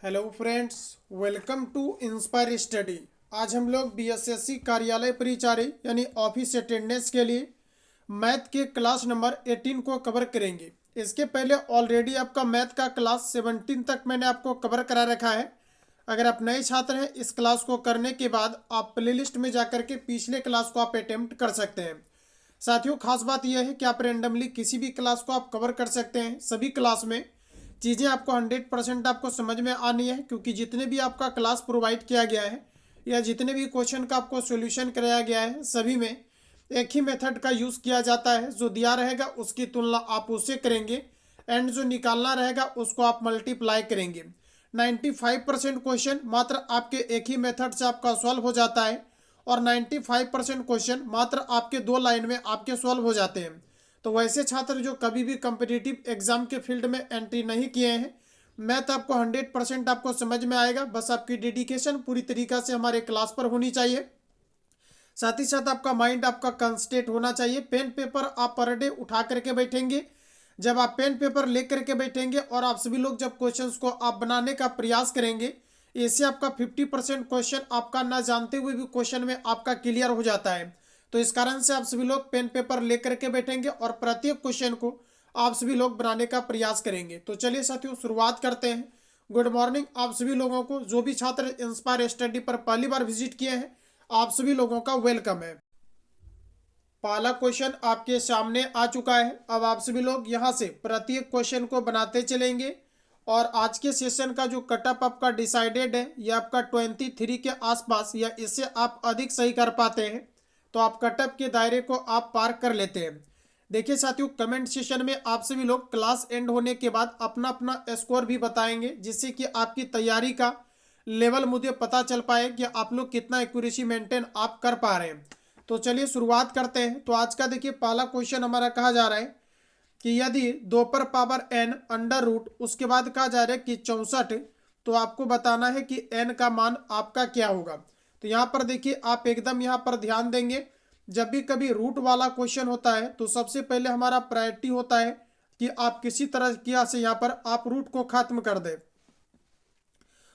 Hello friends, welcome to inspire study. आज हम लोग बीएसएससी कार्यालय परिचारी यानी ऑफिस अटेंडेंस के लिए मैथ के क्लास नंबर 18 को कवर करेंगे। इसके पहले ऑलरेडी आपका मैथ का क्लास 17 तक मैंने आपको कवर करा रखा है। अगर आप नए छात्र हैं, इस क्लास को करने के बाद आप प्लेलिस्ट में जाकर के पिछले क्लास को आप अटेम्प्ट कर सकते हैं। साथियों, खास बात यह है कि आप रेंडमली किसी भी क्लास को आप कवर कर सकते हैं। सभी क्लास में चीज़ें आपको 100% आपको समझ में आनी है, क्योंकि जितने भी आपका क्लास प्रोवाइड किया गया है या जितने भी क्वेश्चन का आपको सॉल्यूशन कराया गया है, सभी में एक ही मेथड का यूज़ किया जाता है। जो दिया रहेगा उसकी तुलना आप उससे करेंगे एंड जो निकालना रहेगा उसको आप मल्टीप्लाई करेंगे। 95% क्वेश्चन मात्र आपके एक ही मेथड से आपका सॉल्व हो जाता है और 95% क्वेश्चन मात्र आपके 2 लाइन में आपके सॉल्व हो जाते हैं। तो वैसे छात्र जो कभी भी कम्पिटिटिव एग्जाम के फील्ड में एंट्री नहीं किए हैं, मैथ आपको 100% आपको समझ में आएगा। बस आपकी डेडिकेशन पूरी तरीक़ा से हमारे क्लास पर होनी चाहिए। साथ ही साथ आपका माइंड आपका कंसंट्रेट होना चाहिए। पेन पेपर आप पर डे उठा करके बैठेंगे। जब आप पेन पेपर लेकर के बैठेंगे और आप सभी लोग जब क्वेश्चंस को आप बनाने का प्रयास करेंगे, इससे आपका 50% क्वेश्चन आपका ना जानते हुए भी क्वेश्चन में आपका क्लियर हो जाता है। तो इस कारण से आप सभी लोग पेन पेपर लेकर के बैठेंगे और प्रत्येक क्वेश्चन को आप सभी लोग बनाने का प्रयास करेंगे। तो चलिए साथियों, शुरुआत करते हैं। गुड मॉर्निंग आप सभी लोगों को। जो भी छात्र इंस्पायर स्टडी पर पहली बार विजिट किए हैं, आप सभी लोगों का वेलकम है। पहला क्वेश्चन आपके सामने आ चुका है। अब आप सभी लोग यहां से प्रत्येक क्वेश्चन को बनाते चलेंगे और आज के सेशन का जो कटअप आपका डिसाइडेड है, यह आपका 23 के आसपास या इससे आप अधिक सही कर पाते हैं तो आप कटअप के दायरे को आप पार कर लेते हैं। देखिए साथियों, कमेंट सेशन में आप सभी लोग क्लास एंड होने के बाद अपना अपना स्कोर भी बताएंगे, जिससे कि आपकी तैयारी का लेवल मुझे पता चल पाए कि आप लोग कितना एक्यूरेसी मेंटेन आप कर पा रहे हैं। तो चलिए शुरुआत करते हैं। तो आज का देखिए पहला क्वेश्चन हमारा कहा जा रहा है कि यदि 2 पर पावर n अंडर रूट, उसके बाद कहा जा रहा है कि 64, तो आपको बताना है कि n का मान आपका क्या होगा। तो यहाँ पर देखिए आप एकदम यहाँ पर ध्यान देंगे, जब भी कभी रूट वाला क्वेश्चन होता है तो सबसे पहले हमारा प्रायोरिटी होता है कि आप किसी तरह किया से यहाँ पर आप रूट को खत्म कर दें।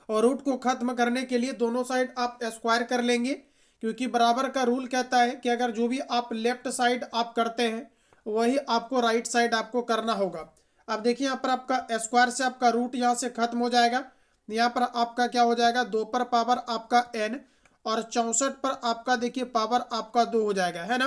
और रूट को खत्म करने के लिए दोनों साइड आप स्क्वायर कर लेंगे, क्योंकि बराबर का रूल कहता है कि अगर जो भी आप लेफ्ट साइड आप करते हैं वही आपको राइट साइड आपको करना होगा। अब देखिए यहाँ पर आपका स्क्वायर से आपका रूट यहाँ से खत्म हो जाएगा। यहाँ पर आपका क्या हो जाएगा, 2 पर पावर आपका n और 64 पर आपका देखिए पावर आपका 2 हो जाएगा, है ना।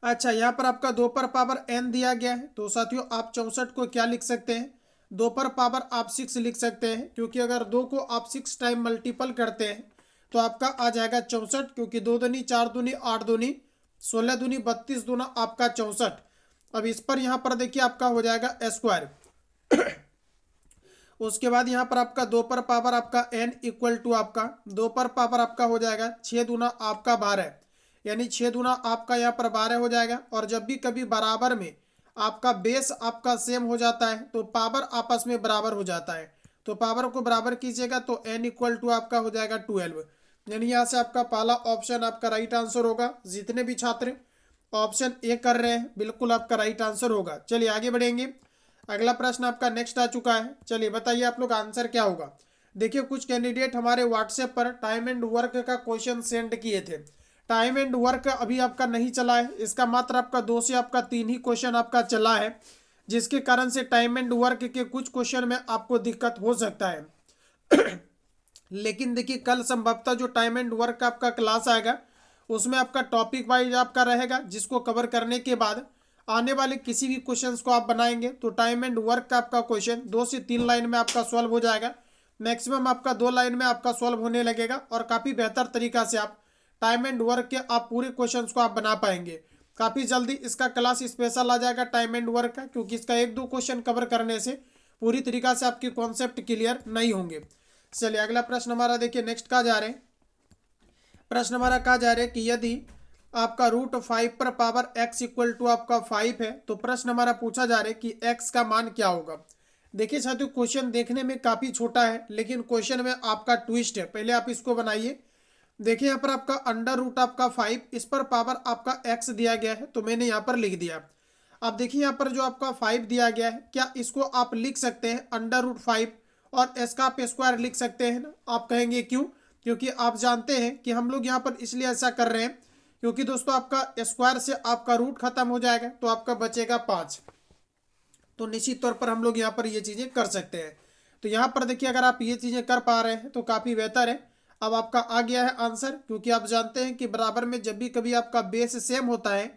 अच्छा, यहाँ पर आपका 2 पर पावर n दिया गया है, तो साथियों आप 64 को क्या लिख सकते हैं, 2 पर पावर आप 6 लिख सकते हैं, क्योंकि अगर 2 को आप 6 टाइम मल्टीपल करते हैं तो आपका आ जाएगा 64, क्योंकि 2 दूनी 4 दूनी 8 दूनी 16 दूनी 32 दूना आपका 64। अब इस पर यहाँ पर देखिए आपका हो जाएगा स्क्वायर। उसके बाद यहाँ पर आपका 2 पर पावर आपका n इक्वल टू आपका 2 पर पावर आपका हो जाएगा 6 दूना आपका 12, यानी 6 दूना आपका यहाँ पर 12 हो जाएगा। और जब भी कभी बराबर में आपका बेस आपका सेम हो जाता है तो पावर आपस में बराबर हो जाता है। तो पावर को बराबर कीजिएगा तो n इक्वल टू आपका हो जाएगा 12, यानी यहाँ से आपका पहला ऑप्शन आपका राइट आंसर होगा। जितने भी छात्र ऑप्शन ए कर रहे हैं बिल्कुल आपका राइट आंसर होगा। चलिए आगे बढ़ेंगे। अगला प्रश्न आपका नेक्स्ट आ चुका है। चलिए बताइए आप लोग आंसर क्या होगा। देखिए कुछ कैंडिडेट हमारे व्हाट्सएप पर टाइम एंड वर्क का क्वेश्चन सेंड किए थे। टाइम एंड वर्क अभी आपका नहीं चला है, इसका मात्र आपका 2 से आपका 3 ही क्वेश्चन आपका चला है, जिसके कारण से टाइम एंड वर्क के कुछ क्वेश्चन में आपको दिक्कत हो सकता है। लेकिन देखिए कल संभवतः जो टाइम एंड वर्क का आपका क्लास आएगा उसमें आपका टॉपिक वाइज आपका रहेगा, जिसको कवर करने के बाद आने वाले किसी भी क्वेश्चंस को आप बनाएंगे तो टाइम एंड वर्क का आपका क्वेश्चन 2 से 3 लाइन में आपका सॉल्व हो जाएगा। मैक्सिमम आपका 2 लाइन में आपका सॉल्व होने लगेगा और काफ़ी बेहतर तरीका से आप टाइम एंड वर्क के आप पूरे क्वेश्चंस को आप बना पाएंगे। काफ़ी जल्दी इसका क्लास स्पेशल आ जाएगा टाइम एंड वर्क का, क्योंकि इसका 1-2 क्वेश्चन कवर करने से पूरी तरीका से आपके कॉन्सेप्ट क्लियर नहीं होंगे। चलिए अगला प्रश्न हमारा देखिए नेक्स्ट कहा जा रहे हैं। प्रश्न हमारा कहा जा रहा है कि यदि आपका रूट 5 पर पावर x इक्वल टू आपका 5 है, तो प्रश्न हमारा पूछा जा रहा है कि x का मान क्या होगा। देखिए साथियों क्वेश्चन देखने में काफ़ी छोटा है, लेकिन क्वेश्चन में आपका ट्विस्ट है। पहले आप इसको बनाइए। देखिए यहाँ पर आपका अंडर रूट आपका 5, इस पर पावर आपका x दिया गया है तो मैंने यहाँ पर लिख दिया। अब देखिए यहाँ पर जो आपका 5 दिया गया है, क्या इसको आप लिख सकते हैं अंडर रूट 5 और एस का आप स्क्वायर लिख सकते हैं ना। आप कहेंगे क्यों? क्योंकि आप जानते हैं कि हम लोग यहाँ पर इसलिए ऐसा कर रहे हैं क्योंकि दोस्तों आपका स्क्वायर से आपका रूट खत्म हो जाएगा तो आपका बचेगा 5। तो निश्चित तौर पर हम लोग यहाँ पर ये चीज़ें कर सकते हैं। तो यहाँ पर देखिए अगर आप ये चीज़ें कर पा रहे हैं तो काफ़ी बेहतर है। अब आपका आ गया है आंसर, क्योंकि आप जानते हैं कि बराबर में जब भी कभी आपका बेस सेम होता है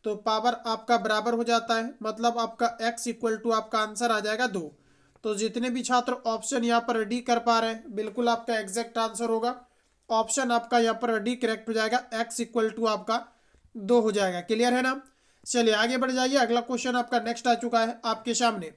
तो पावर आपका बराबर हो जाता है, मतलब आपका x इक्वल टू आपका आंसर आ जाएगा 2। तो जितने भी छात्र ऑप्शन यहाँ पर डी कर पा रहे हैं बिल्कुल आपका एग्जैक्ट आंसर होगा। ऑप्शन आपका यहाँ पर डी करेक्ट हो जाएगा, x इक्वल टू आपका 2 हो जाएगा। क्लियर है ना? चलिए आगे बढ़ जाइए। अगला क्वेश्चन आपका नेक्स्ट आ चुका है आपके सामने।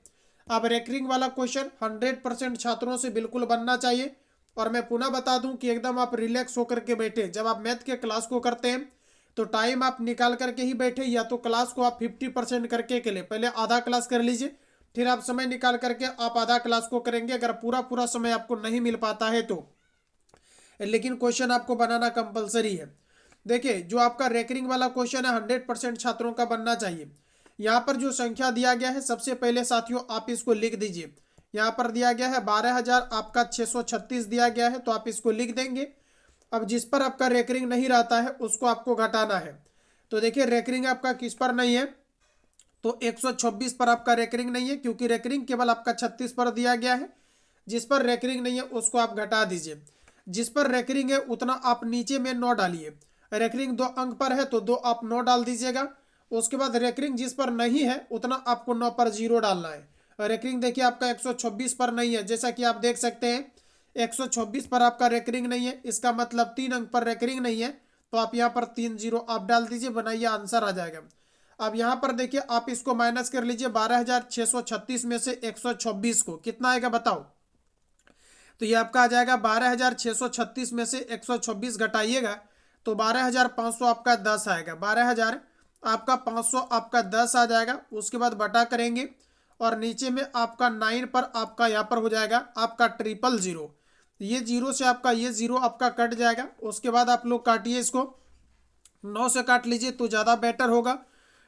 अब रेकरिंग वाला क्वेश्चन 100% छात्रों से बिल्कुल बनना चाहिए। और मैं पुनः बता दूं कि एकदम आप रिलैक्स होकर के बैठे। जब आप मैथ के क्लास को करते हैं तो टाइम आप निकाल करके ही बैठे, या तो क्लास को आप 50% करके के लिए पहले आधा क्लास कर लीजिए, फिर आप समय निकाल करके आप आधा क्लास को करेंगे। अगर पूरा पूरा समय आपको नहीं मिल पाता है तो, लेकिन क्वेश्चन आपको बनाना कंपलसरी है। देखिए जो आपका रेकरिंग वाला क्वेश्चन है 100% छात्रों का बनना चाहिए। यहाँ पर जो संख्या दिया गया है सबसे पहले साथियों आप इसको लिख दीजिए। यहाँ पर दिया गया है 12,000 आपका 636 दिया गया है, तो आप इसको लिख देंगे। अब जिस पर आपका रेकरिंग नहीं रहता है उसको आपको घटाना है। तो देखिए रेकरिंग आपका किस पर नहीं है, तो 126 पर आपका रेकरिंग नहीं है, क्योंकि रेकरिंग केवल आपका 36 पर दिया गया है। जिस पर रेकरिंग नहीं है उसको आप घटा दीजिए। जिस पर रेकरिंग है उतना आप नीचे में 9 डालिए। रेकरिंग 2 अंक पर है तो 2 आप 9 डाल दीजिएगा। उसके बाद रेकरिंग जिस पर नहीं है उतना आपको 9 पर 0 डालना है। रेकरिंग देखिए आपका 126 पर नहीं है, जैसा कि आप देख सकते हैं 126 पर आपका रेकरिंग नहीं है, इसका मतलब 3 अंक पर रेकरिंग नहीं है। तो आप यहाँ पर 3 0 आप डाल दीजिए, बनाइए, आंसर आ जाएगा। अब यहाँ पर देखिए आप इसको माइनस कर लीजिए 12,636 में से 126 को, कितना आएगा बताओ? तो ये आपका आ जाएगा 12,636 में से 126 घटाइएगा तो 12,500 आपका 10 आएगा। 12,000 आपका 500 आपका 10 आ जाएगा। उसके बाद बटा करेंगे और नीचे में आपका 9 पर आपका यहाँ पर हो जाएगा आपका 000। ये 0 से आपका ये 0 आपका कट जाएगा। उसके बाद आप लोग काटिए इसको, 9 से काट लीजिए तो ज़्यादा बेटर होगा।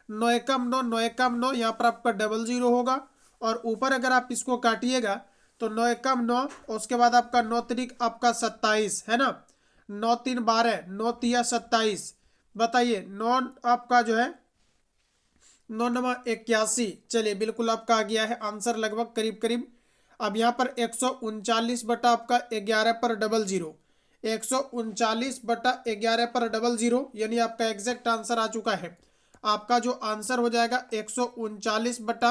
9 एकम 9, 9 एकम 9, यहाँ पर आपका 00 होगा। और ऊपर अगर आप इसको काटिएगा तो 9 एकम 9, उसके बाद आपका 9 त्रिक आपका 27 है ना, 9 3 12, 9 तिया 27। बताइए 9 आपका जो है 9 9 81। चलिए बिल्कुल आपका आ गया है आंसर लगभग करीब करीब। अब यहाँ पर 139 बटा आपका 11 पर 00, 139 बटा 11 पर 00 यानी आपका एग्जैक्ट आंसर आ चुका है। आपका जो आंसर हो जाएगा 139 बटा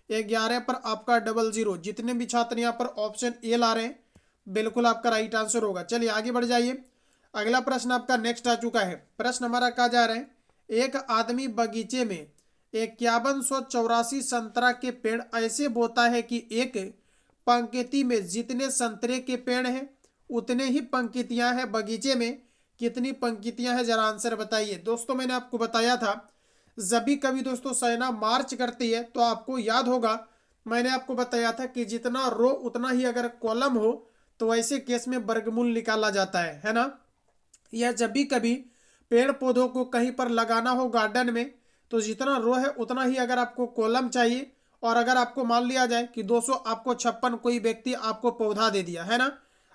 11 पर आपका 00। जितने भी छात्र यहाँ पर ऑप्शन ए ला रहे हैं बिल्कुल आपका राइट आंसर होगा। चलिए आगे बढ़ जाइए। अगला प्रश्न आपका नेक्स्ट आ चुका है। प्रश्न हमारा कहा जा रहा है, एक आदमी बगीचे में 5184 संतरा के पेड़ ऐसे बोता है कि एक पंक्ति में जितने संतरे के पेड़ हैं उतने ही पंक्तियां हैं। बगीचे में कितनी पंक्तियां हैं, जरा आंसर बताइए। दोस्तों मैंने आपको बताया था जब भी कभी दोस्तों सेना मार्च करती है तो आपको याद होगा मैंने आपको बताया था कि जितना रो उतना ही अगर कॉलम हो तो ऐसे केस में वर्गमूल निकाला जाता है ना। या जब भी कभी पेड़ पौधों को कहीं पर लगाना हो गार्डन में तो जितना रो है उतना ही अगर आपको कॉलम चाहिए। और अगर आपको मान लिया जाए कि 200 आपको 56 कोई व्यक्ति आपको पौधा दे दिया है ना,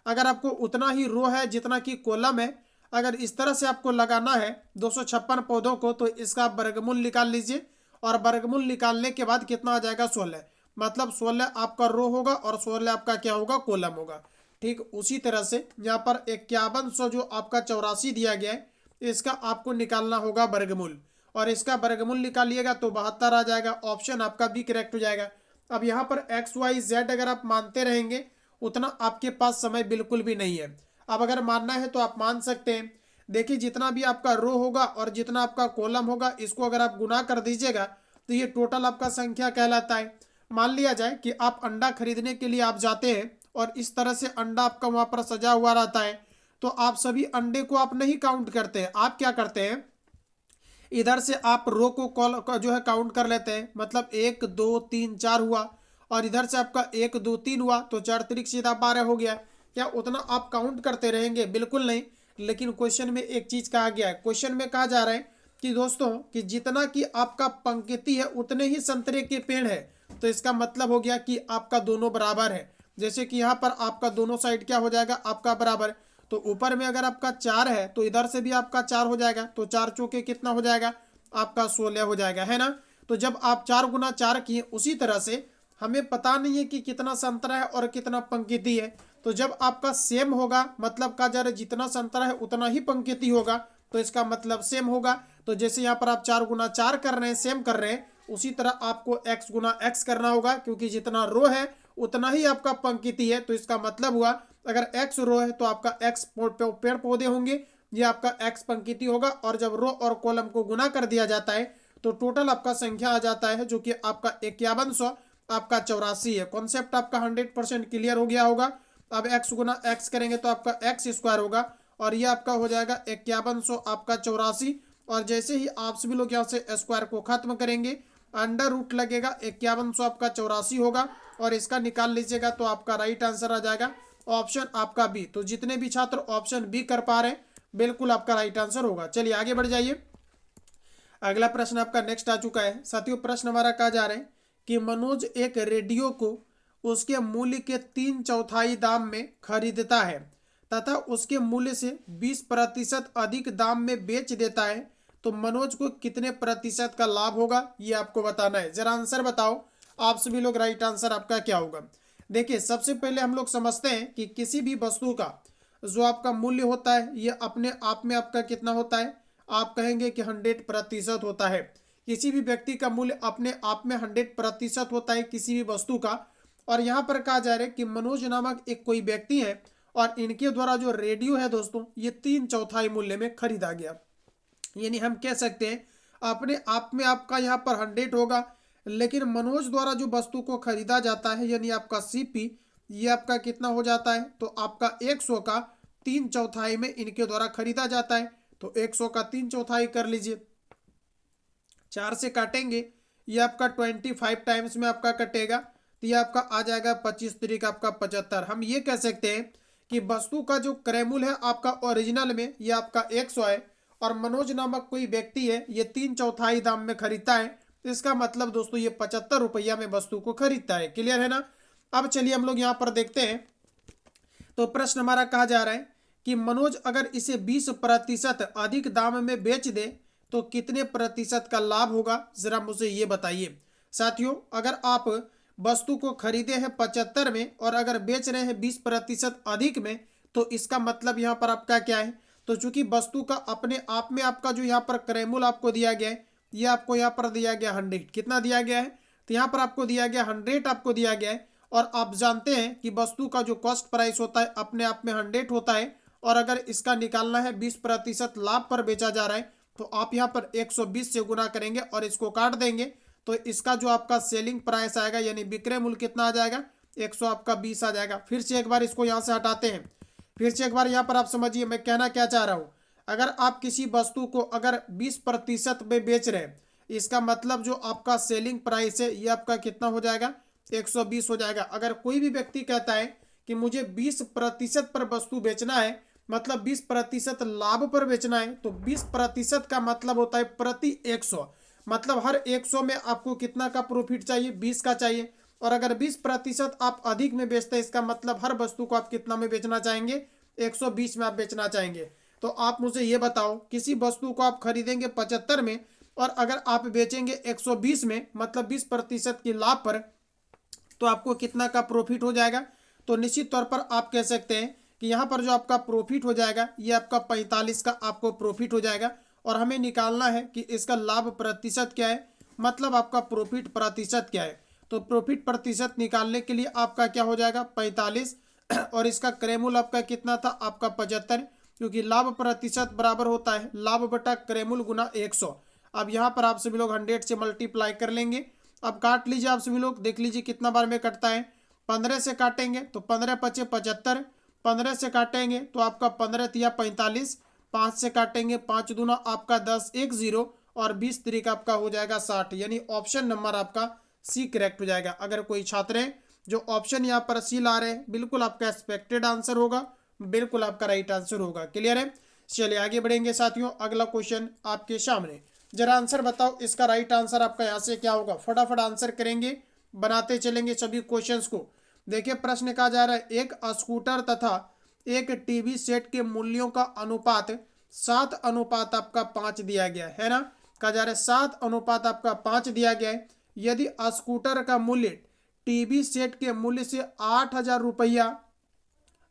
अगर आपको उतना ही रो है जितना कि कॉलम है, अगर इस तरह से आपको लगाना है 256 पौधों को तो इसका वर्गमूल निकाल लीजिए। और वर्गमूल निकालने के बाद कितना आ जाएगा 16, मतलब 16 आपका रो होगा और 16 आपका क्या होगा कॉलम होगा। ठीक उसी तरह से यहाँ पर 5100 जो आपका 84 दिया गया है इसका आपको निकालना होगा वर्गमूल। और इसका वर्गमूल निकालिएगा तो 72 आ जाएगा। ऑप्शन आपका भी करेक्ट हो जाएगा। अब यहाँ पर XYZ अगर आप मानते रहेंगे उतना आपके पास समय बिल्कुल भी नहीं है। अब अगर मानना है तो आप मान सकते हैं। देखिए जितना भी आपका रो होगा और जितना आपका कॉलम होगा इसको अगर आप गुना कर दीजिएगा तो ये टोटल आपका संख्या कहलाता है। मान लिया जाए कि आप अंडा खरीदने के लिए आप जाते हैं और इस तरह से अंडा आपका वहाँ पर सजा हुआ रहता है, तो आप सभी अंडे को आप नहीं काउंट करते हैं। आप क्या करते हैं, इधर से आप रो को कॉल जो है काउंट कर लेते हैं, मतलब 1 2 3 4 हुआ और इधर से आपका 1 2 3 हुआ तो 4 त्रिक सीधा 12 हो गया। क्या उतना आप काउंट करते रहेंगे? बिल्कुल नहीं। लेकिन क्वेश्चन में एक चीज कहा गया है, क्वेश्चन में कहा जा रहा है कि दोस्तों कि जितना कि आपका पंक्ति है उतने ही संतरे के पेड़ है। तो इसका मतलब हो गया कि आपका दोनों बराबर है। जैसे कि यहाँ पर आपका दोनों साइड क्या हो जाएगा आपका बराबर, तो ऊपर में अगर आपका 4 है तो इधर से भी आपका 4 हो जाएगा, तो 4 चौके कितना हो जाएगा आपका 16 हो जाएगा, है ना। तो जब आप 4 गुना 4 किए, उसी तरह से हमें पता नहीं है कि कितना संतरा है और कितना पंक्ति है, तो जब आपका सेम होगा मतलब का जरा जितना संतरा है उतना ही पंक्ति होगा, तो इसका मतलब सेम होगा। तो जैसे यहाँ पर आप 4 गुना 4 कर रहे हैं, सेम कर रहे हैं, उसी तरह आपको x गुना x करना होगा, क्योंकि जितना रो है उतना ही आपका पंक्ति है। तो इसका मतलब हुआ अगर x रो है तो आपका x पेड़ पौधे होंगे, ये आपका x पंक्ति होगा। और जब रो और कॉलम को गुना कर दिया जाता है तो टोटल आपका संख्या आ जाता है, जो कि आपका 5100 आपका 84 है। कॉन्सेप्ट आपका 100% क्लियर हो गया होगा। अब x गुना x करेंगे तो आपका x स्क्वायर होगा, और ये आपका हो जाएगा 5100 आपका 84। और जैसे ही आप सभी लोग यहाँ से स्क्वायर को खत्म करेंगे, अंडर रूट लगेगा, 5100 आपका 84 होगा, और इसका निकाल लीजिएगा तो आपका राइट आंसर आ जाएगा ऑप्शन आपका बी। तो जितने भी छात्र ऑप्शन बी कर पा रहे हैं, बिल्कुल आपका राइट आंसर होगा। चलिए आगे बढ़ जाइए। अगला प्रश्न आपका नेक्स्ट आ चुका है साथियों। प्रश्न हमारा कहा जा रहा है कि मनोज एक रेडियो को उसके मूल्य के 3/4 दाम में खरीदता है तथा उसके मूल्य से 20% अधिक दाम में बेच देता है, तो मनोज को कितने प्रतिशत का लाभ होगा, ये आपको बताना है। जरा आंसर बताओ आप सभी लोग, राइट आंसर आपका क्या होगा। देखिए सबसे पहले हम लोग समझते हैं कि किसी भी वस्तु का जो आपका मूल्य होता है ये अपने आप में आपका कितना होता है, आप कहेंगे कि 100% होता है। किसी भी व्यक्ति का मूल्य अपने आप में 100% होता है किसी भी वस्तु का। और यहाँ पर कहा जा रहा है कि मनोज नामक एक कोई व्यक्ति है और इनके द्वारा जो रेडियो है दोस्तों ये 3/4 मूल्य में खरीदा गया। यानी हम कह सकते हैं अपने आप में आपका यहाँ पर 100 होगा, लेकिन मनोज द्वारा जो वस्तु को खरीदा जाता है यानी आपका सीपी, ये आपका कितना हो जाता है, तो आपका 100 का 3/4 में इनके द्वारा खरीदा जाता है। तो 100 का 3/4 कर लीजिए, 4 से काटेंगे, ये आपका 25 टाइम्स में आपका कटेगा, तो ये आपका आ जाएगा 25 तरीक आपका 75। हम ये कह सकते हैं कि वस्तु का जो क्रय मूल्य है आपका ओरिजिनल में ये आपका 100 है, और मनोज नामक कोई व्यक्ति है ये 3/4 दाम में खरीदता है, तो इसका मतलब दोस्तों ये 75 रुपया में वस्तु को खरीदता है। क्लियर है ना। अब चलिए हम लोग यहाँ पर देखते हैं। तो प्रश्न हमारा कहा जा रहा है कि मनोज अगर इसे 20% अधिक दाम में बेच दे तो कितने प्रतिशत का लाभ होगा, जरा मुझे ये बताइए। साथियों अगर आप वस्तु को खरीदे हैं 75 में और अगर बेच रहे हैं 20% अधिक में, तो इसका मतलब यहाँ पर आपका क्या है, तो चूंकि वस्तु का अपने आप में आपका जो यहाँ पर क्रय मूल्य आपको दिया गया है, ये आपको यहाँ पर दिया गया 100, कितना दिया गया है, तो यहाँ पर आपको दिया गया 100 आपको दिया गया है। और आप जानते हैं कि वस्तु का जो कॉस्ट प्राइस होता है अपने आप में 100 होता है, और अगर इसका निकालना है 20% लाभ पर बेचा जा रहा है, तो आप यहाँ पर 120 से गुना करेंगे और इसको काट देंगे, तो इसका जो आपका सेलिंग प्राइस आएगा यानी विक्रय मूल्य कितना आ जाएगा, 100 आपका 20 आ जाएगा। फिर से एक बार इसको यहाँ से हटाते हैं, फिर से एक बार यहाँ पर आप समझिए मैं कहना क्या चाह रहा हूँ। अगर आप किसी वस्तु को अगर 20% में बेच रहे हैं, इसका मतलब जो आपका सेलिंग प्राइस है ये आपका कितना हो जाएगा, 120 हो जाएगा। अगर कोई भी व्यक्ति कहता है कि मुझे 20% पर वस्तु बेचना है, मतलब 20% लाभ पर बेचना है, तो 20% का मतलब होता है प्रति 100, मतलब हर 100 में आपको कितना का प्रॉफिट चाहिए, 20 का चाहिए। और अगर 20% आप अधिक में बेचते हैं, इसका मतलब हर वस्तु को आप कितना में बेचना चाहेंगे, 120 में आप बेचना चाहेंगे। तो आप मुझे ये बताओ किसी वस्तु को आप खरीदेंगे 75 में और अगर आप बेचेंगे 120 में, मतलब 20% की लाभ पर, तो आपको कितना का प्रॉफिट हो जाएगा। तो निश्चित तौर पर आप कह सकते हैं कि यहाँ पर जो आपका प्रॉफिट हो जाएगा ये आपका 45 का आपको प्रॉफिट हो जाएगा। और हमें निकालना है कि इसका लाभ प्रतिशत क्या है, मतलब आपका प्रॉफिट प्रतिशत क्या है। तो प्रॉफिट प्रतिशत निकालने के लिए आपका क्या हो जाएगा 45, और इसका क्रय मूल्य आपका कितना था आपका 75, क्योंकि लाभ प्रतिशत बराबर होता है लाभ बटा क्रय मूल्य गुना 100। अब यहाँ पर आप सभी लोग 100 से मल्टीप्लाई कर लेंगे। अब काट लीजिए आप सभी लोग, देख लीजिए कितना बार में कटता है। 15 से काटेंगे तो 15 पचे 75, 15 से काटेंगे तो आपका 15 तिया 45, 5 से काटेंगे 5 दूना आपका 10, 1 0, और 20 तरीका आपका हो जाएगा 60। यानी ऑप्शन नंबर आपका सी करेक्ट हो जाएगा। अगर कोई छात्र है जो ऑप्शन यहाँ पर सी ला रहे हैं, बिल्कुल आपका एक्सपेक्टेड आंसर होगा, बिल्कुल आपका राइट आंसर होगा। क्लियर है। चलिए आगे बढ़ेंगे साथियों। अगला क्वेश्चन आपके सामने, जरा आंसर बताओ इसका राइट आंसर आपका यहाँ से क्या होगा। फटाफट आंसर करेंगे, बनाते चलेंगे सभी क्वेश्चंस को। देखिए प्रश्न कहा जा रहा है एक स्कूटर तथा एक टीवी सेट के मूल्यों का अनुपात 7 अनुपात आपका 5 दिया गया है ना। कहा जा रहा है 7 अनुपात आपका 5 दिया गया है। यदि स्कूटर का मूल्य टीवी सेट के मूल्य से 8,000 रुपया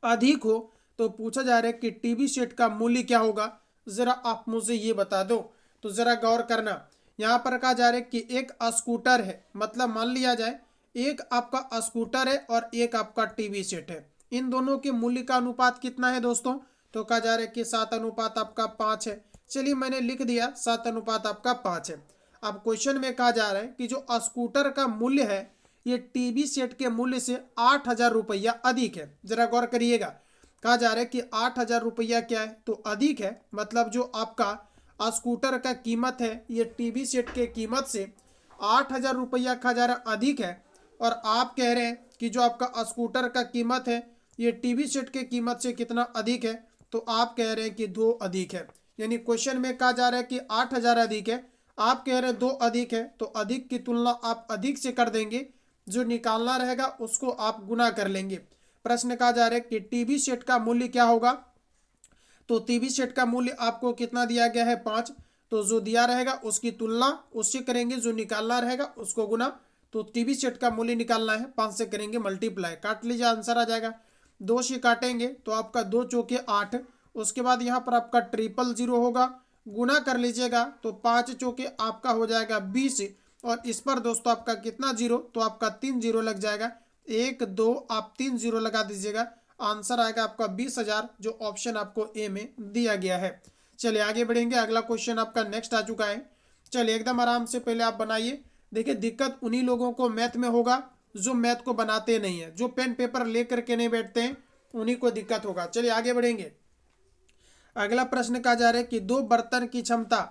अधिक हो तो पूछा जा रहा है कि टीवी सेट का मूल्य क्या होगा, जरा आप मुझे ये बता दो। तो जरा गौर करना, यहाँ पर कहा जा रहा है कि एक स्कूटर है, मतलब मान लिया जाए एक आपका स्कूटर है और एक आपका टीवी सेट है। इन दोनों के मूल्य का अनुपात कितना है दोस्तों, तो कहा जा रहा है कि 7 अनुपात आपका 5 है। चलिए मैंने लिख दिया 7 अनुपात आपका 5 है। अब क्वेश्चन में कहा जा रहा है कि जो स्कूटर का मूल्य है ये टीवी सेट के मूल्य से 8,000 रुपया अधिक है। जरा गौर करिएगा, कहा जा रहा है कि 8,000 रुपया क्या है, तो अधिक है, मतलब जो आपका स्कूटर का कीमत है ये टीवी सेट के कीमत से 8,000 रुपया कहा जा रहा है अधिक है। और आप कह रहे हैं कि जो आपका स्कूटर का कीमत है ये टीवी सेट के कीमत से कितना अधिक है, तो आप कह रहे हैं कि 2 अधिक है। यानी क्वेश्चन में कहा जा रहा है कि 8,000 अधिक है, आप कह रहे हैं 2 अधिक है, तो अधिक की तुलना आप अधिक से कर देंगे, जो निकालना रहेगा उसको आप गुना कर लेंगे। प्रश्न कहा जा रहा है कि टीवी सेट का मूल्य क्या होगा, तो टीवी सेट का मूल्य आपको कितना दिया गया है 5, तो जो दिया रहेगा उसकी तुलना उससे करेंगे, जो निकालना रहेगा उसको गुना। तो टीवी सेट का मूल्य निकालना है 5 से करेंगे मल्टीप्लाई, काट लीजिए आंसर आ जाएगा। 2 से काटेंगे तो आपका 2 चौके 8, उसके बाद यहाँ पर आपका 000 होगा, गुना कर लीजिएगा तो 5 चौके आपका हो जाएगा 20, और इस पर दोस्तों आपका कितना जीरो, तो आपका 3 जीरो लग जाएगा, 1 2 आप 3 जीरो लगा दीजिएगा, आंसर आएगा आपका 20,000, जो ऑप्शन आपको ए में दिया गया है। चलिए आगे बढ़ेंगे, अगला क्वेश्चन आपका नेक्स्ट आ चुका है। चलिए एकदम आराम से पहले आप बनाइए। देखिए दिक्कत उन्हीं लोगों को मैथ में होगा जो मैथ को बनाते नहीं है, जो पेन पेपर लेकर के नहीं बैठते हैं उन्हीं को दिक्कत होगा। चलिए आगे बढ़ेंगे। अगला प्रश्न कहा जा रहा है कि 2 बर्तन की क्षमता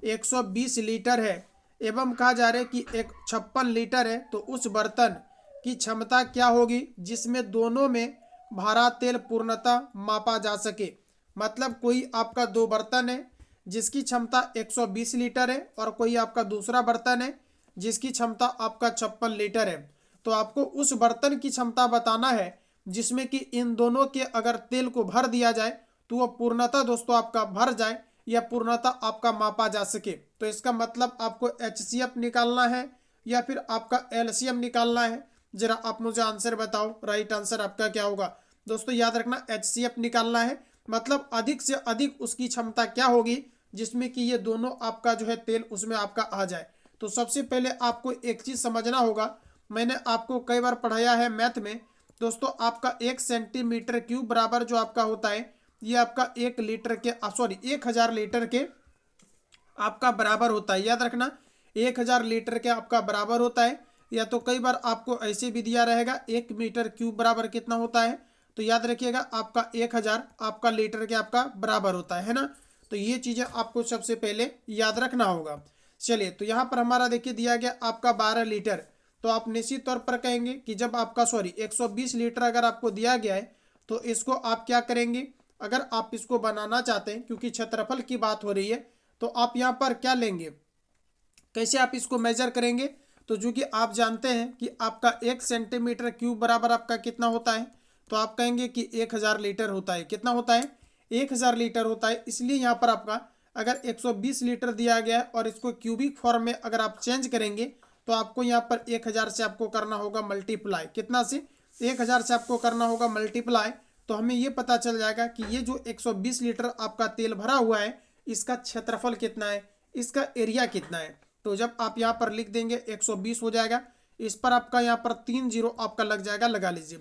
120 लीटर है एवं कहा जा रहा है कि एक 56 लीटर है, तो उस बर्तन की क्षमता क्या होगी जिसमें दोनों में भरा तेल पूर्णतः मापा जा सके। मतलब कोई आपका 2 बर्तन है जिसकी क्षमता 120 लीटर है और कोई आपका दूसरा बर्तन है जिसकी क्षमता आपका 56 लीटर है। तो आपको उस बर्तन की क्षमता बताना है जिसमें कि इन दोनों के अगर तेल को भर दिया जाए तो वह पूर्णतः दोस्तों आपका भर जाए या पूर्णतः आपका मापा जा सके। तो इसका मतलब आपको HCF निकालना है या फिर आपका LCM निकालना है, जरा आप मुझे आंसर बताओ, राइट आंसर आपका क्या होगा। दोस्तों याद रखना HCF निकालना है, मतलब अधिक से अधिक उसकी क्षमता क्या होगी जिसमें कि ये दोनों आपका जो है तेल उसमें आपका आ जाए। तो सबसे पहले आपको एक चीज समझना होगा, मैंने आपको कई बार पढ़ाया है मैथ में दोस्तों, आपका 1 सेंटीमीटर क्यूब बराबर जो आपका होता है ये आपका 1 लीटर के 1000 लीटर के आपका बराबर होता है। याद रखना 1000 लीटर के आपका बराबर होता है, या तो कई बार आपको ऐसे भी दिया रहेगा 1 मीटर क्यूब बराबर कितना होता है, तो याद रखिएगा आपका 1000 आपका लीटर के आपका बराबर होता है ना। तो ये चीज़ें आपको सबसे पहले याद रखना होगा। चलिए तो यहाँ पर हमारा देखिए दिया गया आपका 12 लीटर, तो आप निश्चित तौर पर कहेंगे कि जब आपका 120 लीटर अगर आपको दिया गया है तो इसको आप क्या करेंगे, अगर आप इसको बनाना चाहते हैं क्योंकि क्षेत्रफल की बात हो रही है तो आप यहाँ पर क्या लेंगे, कैसे आप इसको मेजर करेंगे। तो जो कि आप जानते हैं कि आपका 1 सेंटीमीटर क्यूब बराबर आपका कितना होता है, तो आप कहेंगे कि 1000 लीटर होता है। कितना होता है, 1000 लीटर होता है। इसलिए यहाँ पर आपका अगर 120 लीटर दिया गया है और इसको क्यूबिक फॉर्म में अगर आप चेंज करेंगे तो आपको यहाँ पर 1000 से आपको करना होगा मल्टीप्लाई, कितना से 1000 से आपको करना होगा मल्टीप्लाई। तो हमें ये पता चल जाएगा कि ये जो 120 लीटर आपका तेल भरा हुआ है इसका क्षेत्रफल कितना है, इसका एरिया कितना है। तो जब आप यहाँ पर लिख देंगे 120 हो जाएगा, इस पर आपका यहाँ पर 3 जीरो आपका लग जाएगा, लगा लीजिए।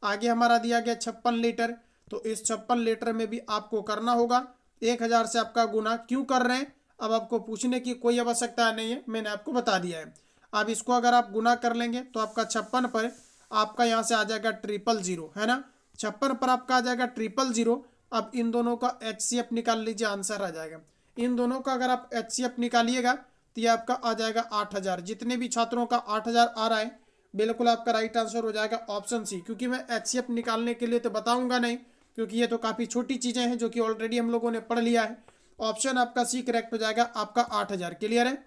आगे हमारा दिया गया 56 लीटर, तो इस 56 लीटर में भी आपको करना होगा 1000 से आपका गुना क्यों कर रहे हैं, अब आपको पूछने की कोई आवश्यकता नहीं है, मैंने आपको बता दिया है। अब इसको अगर आप गुना कर लेंगे तो आपका 56 पर आपका यहाँ से आ जाएगा 000 है ना, 56 पर आपका आ जाएगा 000। अब इन दोनों का HCF निकाल लीजिए, आंसर आ जाएगा। इन दोनों का अगर आप HCF निकालिएगा तो ये आपका आ जाएगा 8000। जितने भी छात्रों का 8000 आ रहा है बिल्कुल आपका राइट आंसर हो जाएगा ऑप्शन सी, क्योंकि मैं HCF निकालने के लिए तो बताऊंगा नहीं क्योंकि ये तो काफ़ी छोटी चीज़ें हैं जो कि ऑलरेडी हम लोगों ने पढ़ लिया है। ऑप्शन आपका सी करेक्ट हो जाएगा, आपका 8000। क्लियर है।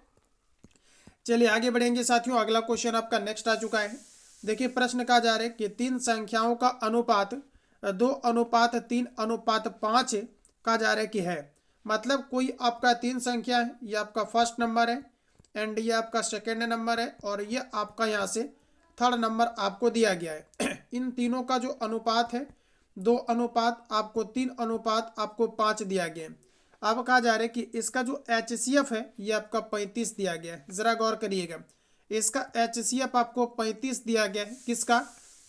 चलिए आगे बढ़ेंगे साथियों, अगला क्वेश्चन आपका नेक्स्ट आ चुका है। देखिए प्रश्न कहा जा रहा है कि तीन संख्याओं का अनुपात 2:3:5 कहा जा रहा है कि है। मतलब कोई आपका तीन संख्या है, ये आपका फर्स्ट नंबर है एंड ये आपका सेकेंड नंबर है और ये आपका यहाँ से थर्ड नंबर आपको दिया गया है। इन तीनों का जो अनुपात है 2:3:5 दिया गया है। अब कहा जा रहा है कि इसका जो HCF है ये आपका 35 दिया गया है। ज़रा गौर करिएगा, इसका HCF आपको 35 दिया गया है। किसका?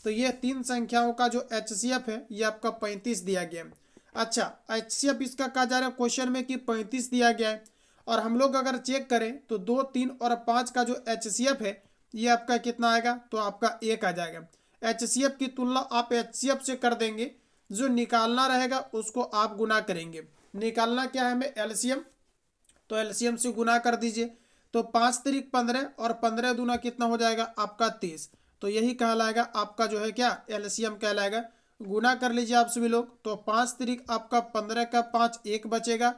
तो ये तीन संख्याओं का जो HCF है ये आपका 35 दिया गया है। अच्छा, HCF इसका कहा जा रहा है क्वेश्चन में कि 35 दिया गया है और हम लोग अगर चेक करें तो 2, 3 और 5 का जो HCF है ये आपका कितना आएगा? तो आपका 1 आ जाएगा। HCF की तुलना आप HCF से कर देंगे, जो निकालना रहेगा उसको आप गुना करेंगे। निकालना क्या है हमें? LCM। तो LCM से गुना कर दीजिए, तो 5 तिरिक 15 और 15 दूना कितना हो जाएगा? आपका 30। तो यही कहलाएगा आपका जो है क्या? LCM कहलाएगा। गुना कर लीजिए आप सभी लोग, तो 5 तिरिक आपका 15 का 5 1 बचेगा,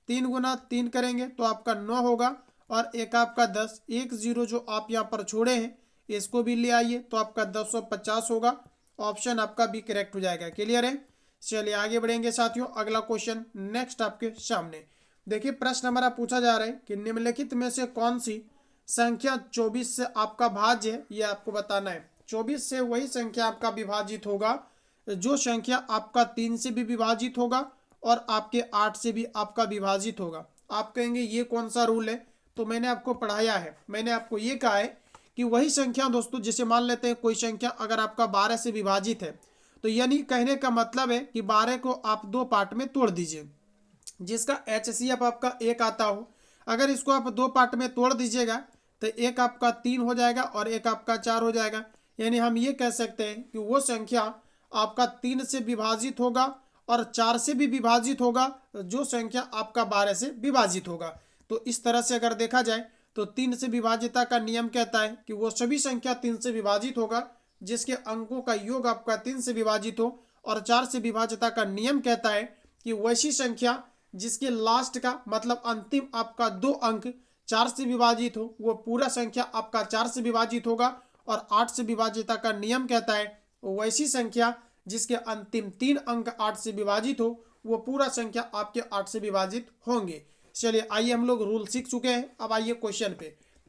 3 गुना 3 करेंगे तो आपका 9 होगा और एक आपका 10, 1 0 जो आप यहाँ पर छोड़े हैं इसको भी ले आइए तो आपका 1050 होगा। ऑप्शन आपका भी करेक्ट हो जाएगा। क्लियर है? चलिए आगे बढ़ेंगे साथियों। अगला क्वेश्चन नेक्स्ट आपके सामने देखिए, प्रश्न हमारा पूछा जा रहा है कि निम्नलिखित में से कौन सी संख्या 24 से आपका भाज्य है, ये आपको बताना है। 24 से वही संख्या आपका विभाजित होगा जो संख्या आपका 3 से भी विभाजित होगा और आपके 8 से भी आपका विभाजित होगा। आप कहेंगे ये कौन सा रूल है? तो मैंने आपको पढ़ाया है। मैंने आपको ये कहा है कि वही संख्या दोस्तों, जैसे मान लेते हैं कोई संख्या अगर आपका 12 से विभाजित है, तो यानी कहने का मतलब है कि 12 को आप 2 पार्ट में तोड़ दीजिए, जिसका HCF आपका 1 आता हो। अगर इसको आप 2 पार्ट में तोड़ दीजिएगा तो एक आपका 3 हो जाएगा और एक आपका 4 हो जाएगा। यानी हम ये कह सकते हैं कि वो संख्या आपका 3 से विभाजित होगा और 4 से भी विभाजित होगा जो संख्या आपका 12 से विभाजित होगा। तो इस तरह से अगर देखा जाए तो 3 से विभाजिता का नियम कहता है कि वो सभी संख्या 3 से विभाजित होगा जिसके अंकों का योग आपका 3 से विभाजित हो, और 4 से विभाजिता का नियम कहता है कि वैसी संख्या जिसके लास्ट का मतलब अंतिम आपका 2 अंक 4 से विभाजित हो, वो पूरा संख्या आपका 4 से विभाजित होगा। और 8 से विभाजिता का नियम कहता है वैसी संख्या जिसके अंतिम 3 अंक 8 से विभाजित हो, वो पूरा संख्या आपके 8 से विभाजित होंगे। चलिए आइए, हम लोग रूल सीख चुके हैं। अब आइए क्वेश्चन पे।